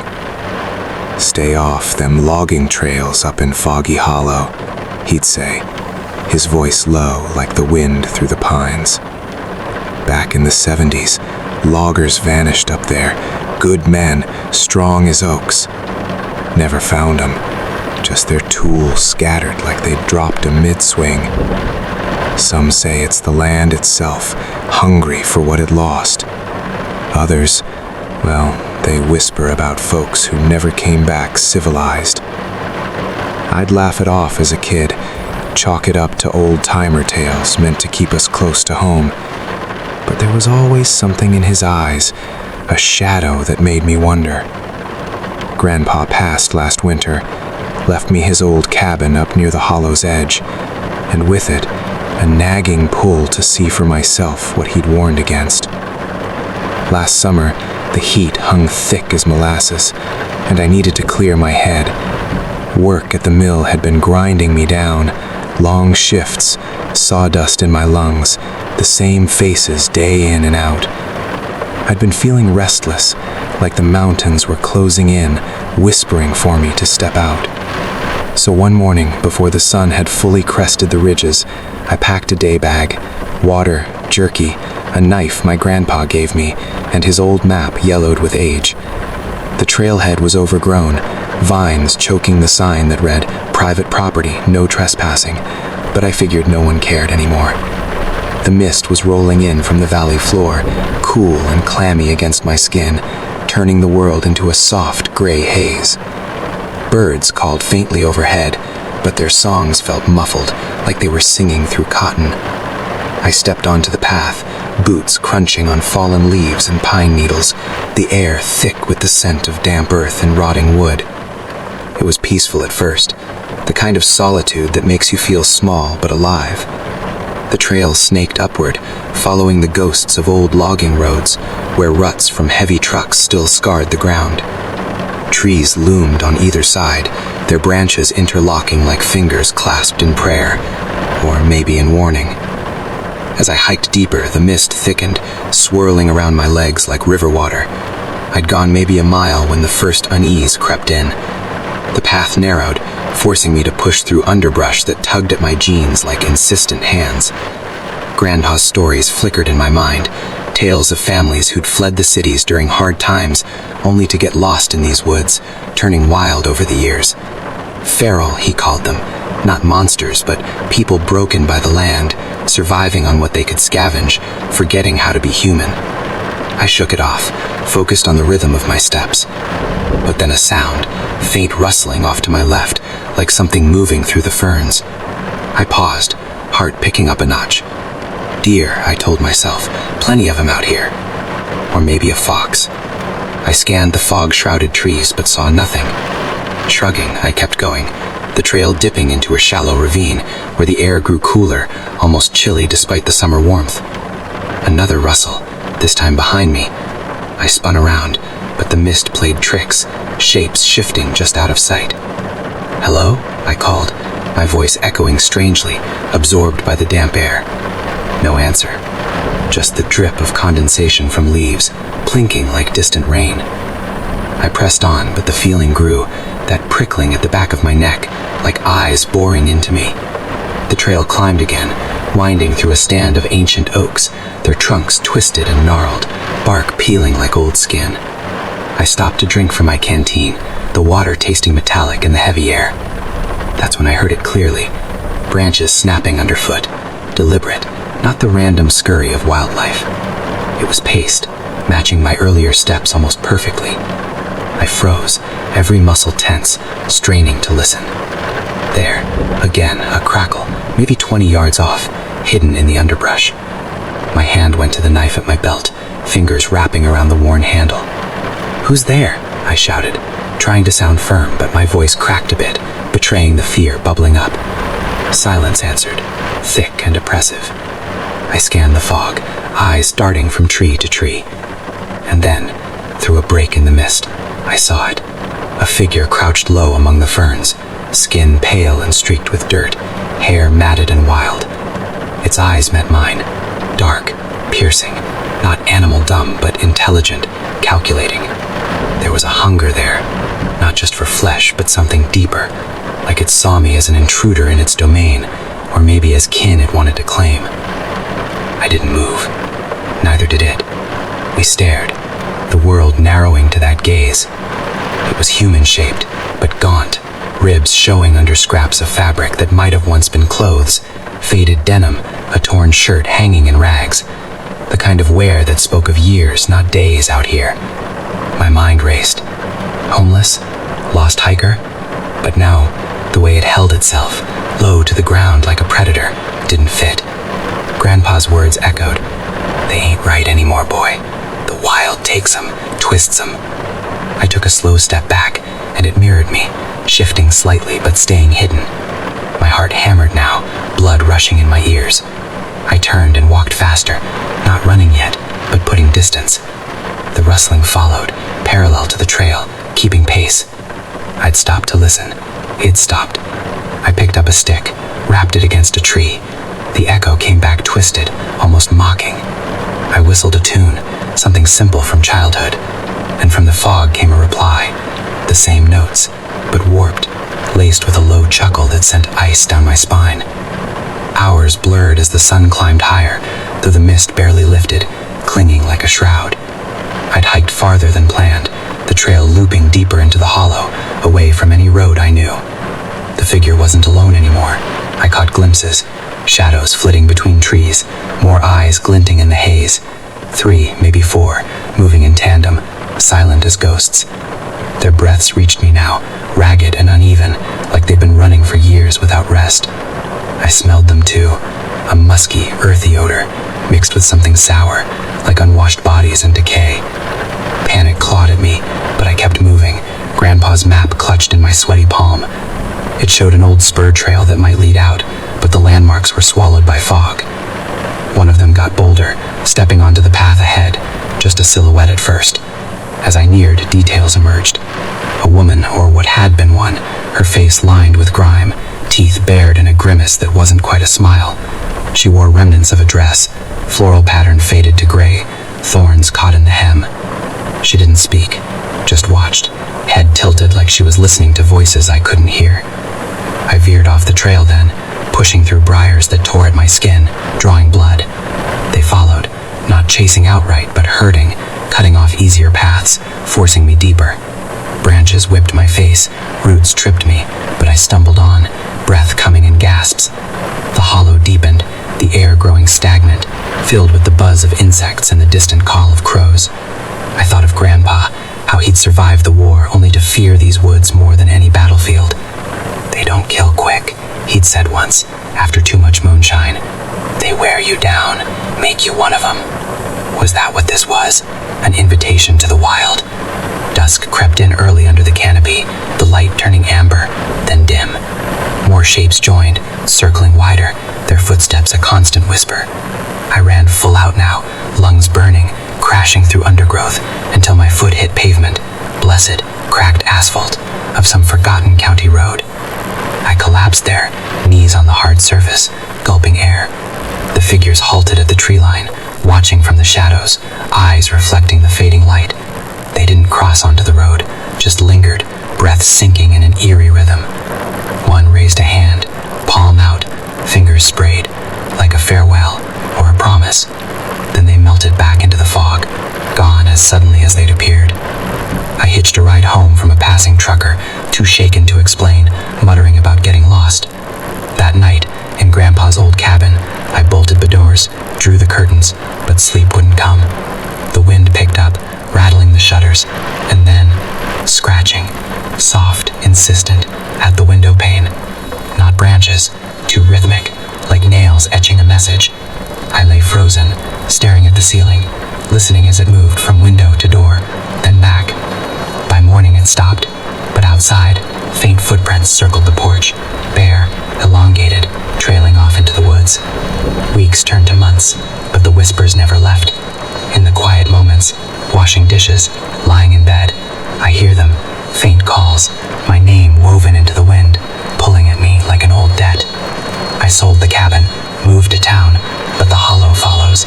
"Stay off them logging trails up in Foggy Hollow," he'd say, his voice low like the wind through the pines. Back in the 70s, loggers vanished up there, good men, strong as oaks. Never found them, just their tools scattered like they'd dropped a mid-swing. Some say it's the land itself, hungry for what it lost. Others, well, they whisper about folks who never came back civilized. I'd laugh it off as a kid, chalk it up to old-timer tales meant to keep us close to home. But there was always something in his eyes, a shadow that made me wonder. Grandpa passed last winter, left me his old cabin up near the hollow's edge, and with it, a nagging pull to see for myself what he'd warned against. Last summer, the heat hung thick as molasses, and I needed to clear my head. Work at the mill had been grinding me down, long shifts, sawdust in my lungs, the same faces day in and out. I'd been feeling restless, like the mountains were closing in, whispering for me to step out. So one morning, before the sun had fully crested the ridges, I packed a day bag, water, jerky, a knife my grandpa gave me, and his old map yellowed with age. The trailhead was overgrown, vines choking the sign that read, private property, no trespassing, but I figured no one cared anymore. The mist was rolling in from the valley floor, cool and clammy against my skin, turning the world into a soft gray haze. Birds called faintly overhead, but their songs felt muffled, like they were singing through cotton. I stepped onto the path, boots crunching on fallen leaves and pine needles, the air thick with the scent of damp earth and rotting wood. It was peaceful at first, the kind of solitude that makes you feel small but alive. The trail snaked upward, following the ghosts of old logging roads, where ruts from heavy trucks still scarred the ground. Trees loomed on either side, their branches interlocking like fingers clasped in prayer, or maybe in warning. As I hiked deeper, the mist thickened, swirling around my legs like river water. I'd gone maybe a mile when the first unease crept in. The path narrowed, forcing me to push through underbrush that tugged at my jeans like insistent hands. Grandpa's stories flickered in my mind, tales of families who'd fled the cities during hard times, only to get lost in these woods, turning wild over the years. Feral, he called them, not monsters, but people broken by the land, surviving on what they could scavenge, forgetting how to be human. I shook it off, focused on the rhythm of my steps. But then a sound, faint rustling off to my left, like something moving through the ferns. I paused, heart picking up a notch. Deer, I told myself, plenty of them out here. Or maybe a fox. I scanned the fog-shrouded trees but saw nothing. Shrugging, I kept going, the trail dipping into a shallow ravine where the air grew cooler, almost chilly despite the summer warmth. Another rustle, this time behind me. I spun around, but the mist played tricks, shapes shifting just out of sight. "Hello?" I called, my voice echoing strangely, absorbed by the damp air. No answer, just the drip of condensation from leaves, plinking like distant rain. I pressed on, but the feeling grew, that prickling at the back of my neck, like eyes boring into me. The trail climbed again, winding through a stand of ancient oaks, their trunks twisted and gnarled, bark peeling like old skin. I stopped to drink from my canteen, the water tasting metallic in the heavy air. That's when I heard it clearly, branches snapping underfoot, deliberate, not the random scurry of wildlife. It was paced, matching my earlier steps almost perfectly. I froze, every muscle tense, straining to listen. There, again, a crackle, maybe 20 yards off, hidden in the underbrush. My hand went to the knife at my belt, fingers wrapping around the worn handle. "Who's there?" I shouted, trying to sound firm, but my voice cracked a bit, betraying the fear bubbling up. Silence answered, thick and oppressive. I scanned the fog, eyes darting from tree to tree. And then, through a break in the mist, I saw it. A figure crouched low among the ferns, skin pale and streaked with dirt, hair matted and wild. Its eyes met mine, dark, piercing, not animal dumb, but intelligent, calculating. There was a hunger there, not just for flesh, but something deeper, like it saw me as an intruder in its domain, or maybe as kin it wanted to claim. I didn't move. Neither did it. We stared, the world narrowing to that gaze. It was human-shaped, but gaunt, ribs showing under scraps of fabric that might have once been clothes, faded denim, a torn shirt hanging in rags. The kind of wear that spoke of years, not days out here. My mind raced. Homeless? Lost hiker? But no, the way it held itself, low to the ground like a predator, didn't fit. Grandpa's words echoed. "They ain't right anymore, boy. The wild takes 'em, twists 'em." I took a slow step back, and it mirrored me, shifting slightly but staying hidden. My heart hammered now, blood rushing in my ears. I turned and walked faster, not running yet, but putting distance. The rustling followed, parallel to the trail, keeping pace. I'd stopped to listen. It stopped. I picked up a stick, wrapped it against a tree. The echo came back twisted, almost mocking. I whistled a tune, something simple from childhood, and from the fog came a reply. The same notes, but warped, laced with a low chuckle that sent ice down my spine. Hours blurred as the sun climbed higher, though the mist barely lifted, clinging like a shroud. I'd hiked farther than planned, the trail looping deeper into the hollow, away from any road I knew. The figure wasn't alone anymore. I caught glimpses, shadows flitting between trees, more eyes glinting in the haze. 3, maybe 4, moving in tandem, silent as ghosts. Their breaths reached me now, ragged and uneven, like they'd been running for years without rest. I smelled them too, a musky, earthy odor, mixed with something sour, like unwashed bodies and decay. Panic clawed at me, but I kept moving, Grandpa's map clutched in my sweaty palm. It showed an old spur trail that might lead out, but the landmarks were swallowed by fog. One of them got bolder, stepping onto the path ahead, just a silhouette at first. As I neared, details emerged. A woman, or what had been one, her face lined with grime, teeth bared in a grimace that wasn't quite a smile. She wore remnants of a dress, floral pattern faded to gray, thorns caught in the hem. She didn't speak, just watched, head tilted like she was listening to voices I couldn't hear. I veered off the trail then, pushing through briars that tore at my skin, drawing blood. They followed, not chasing outright, but herding, cutting off easier paths, forcing me deeper. Branches whipped my face, roots tripped me, but I stumbled on, breath coming in gasps. The hollow deepened, the air growing stagnant, filled with the buzz of insects and the distant call of crows. I thought of Grandpa, how he'd survived the war only to fear these woods more than any battlefield. "They don't kill quick," he'd said once, after too much moonshine. "They wear you down, make you one of them." Was that what this was? An invitation to the wild? Dusk crept in early under the canopy, the light turning amber, then dim. More shapes joined, circling wider, their footsteps a constant whisper. I ran full out now, lungs burning, crashing through undergrowth until my foot hit pavement, blessed, cracked asphalt of some forgotten county road. I collapsed there, knees on the hard surface, gulping air. The figures halted at the tree line, watching from the shadows, eyes reflecting the fading light. They didn't cross onto the road, just lingered, breath sinking in an eerie rhythm. One raised a hand, palm out, fingers sprayed, like a farewell or a promise. Then they melted back into the fog, gone as suddenly as they'd appeared. I hitched a ride home from a passing trucker, too shaken to explain, muttering about getting lost. That night, in Grandpa's old cabin, I bolted the doors, drew the curtains, but sleep wouldn't come. The wind picked up, rattling the shutters, and then, scratching, soft, insistent, at the window pane. Not branches, too rhythmic, like nails etching a message. I lay frozen, staring at the ceiling, listening as it moved from window to door, then back. By morning it stopped, but outside, faint footprints circled the porch, bare, elongated, trailing off into the woods. Weeks turned to months, but the whispers never left. In the quiet moments, washing dishes, lying in bed, I hear them, faint calls, my name woven into the wind, pulling at me like an old debt. I sold the cabin, moved to town, but the hollow follows.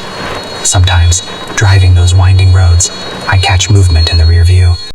Sometimes, driving those winding roads, I catch movement in the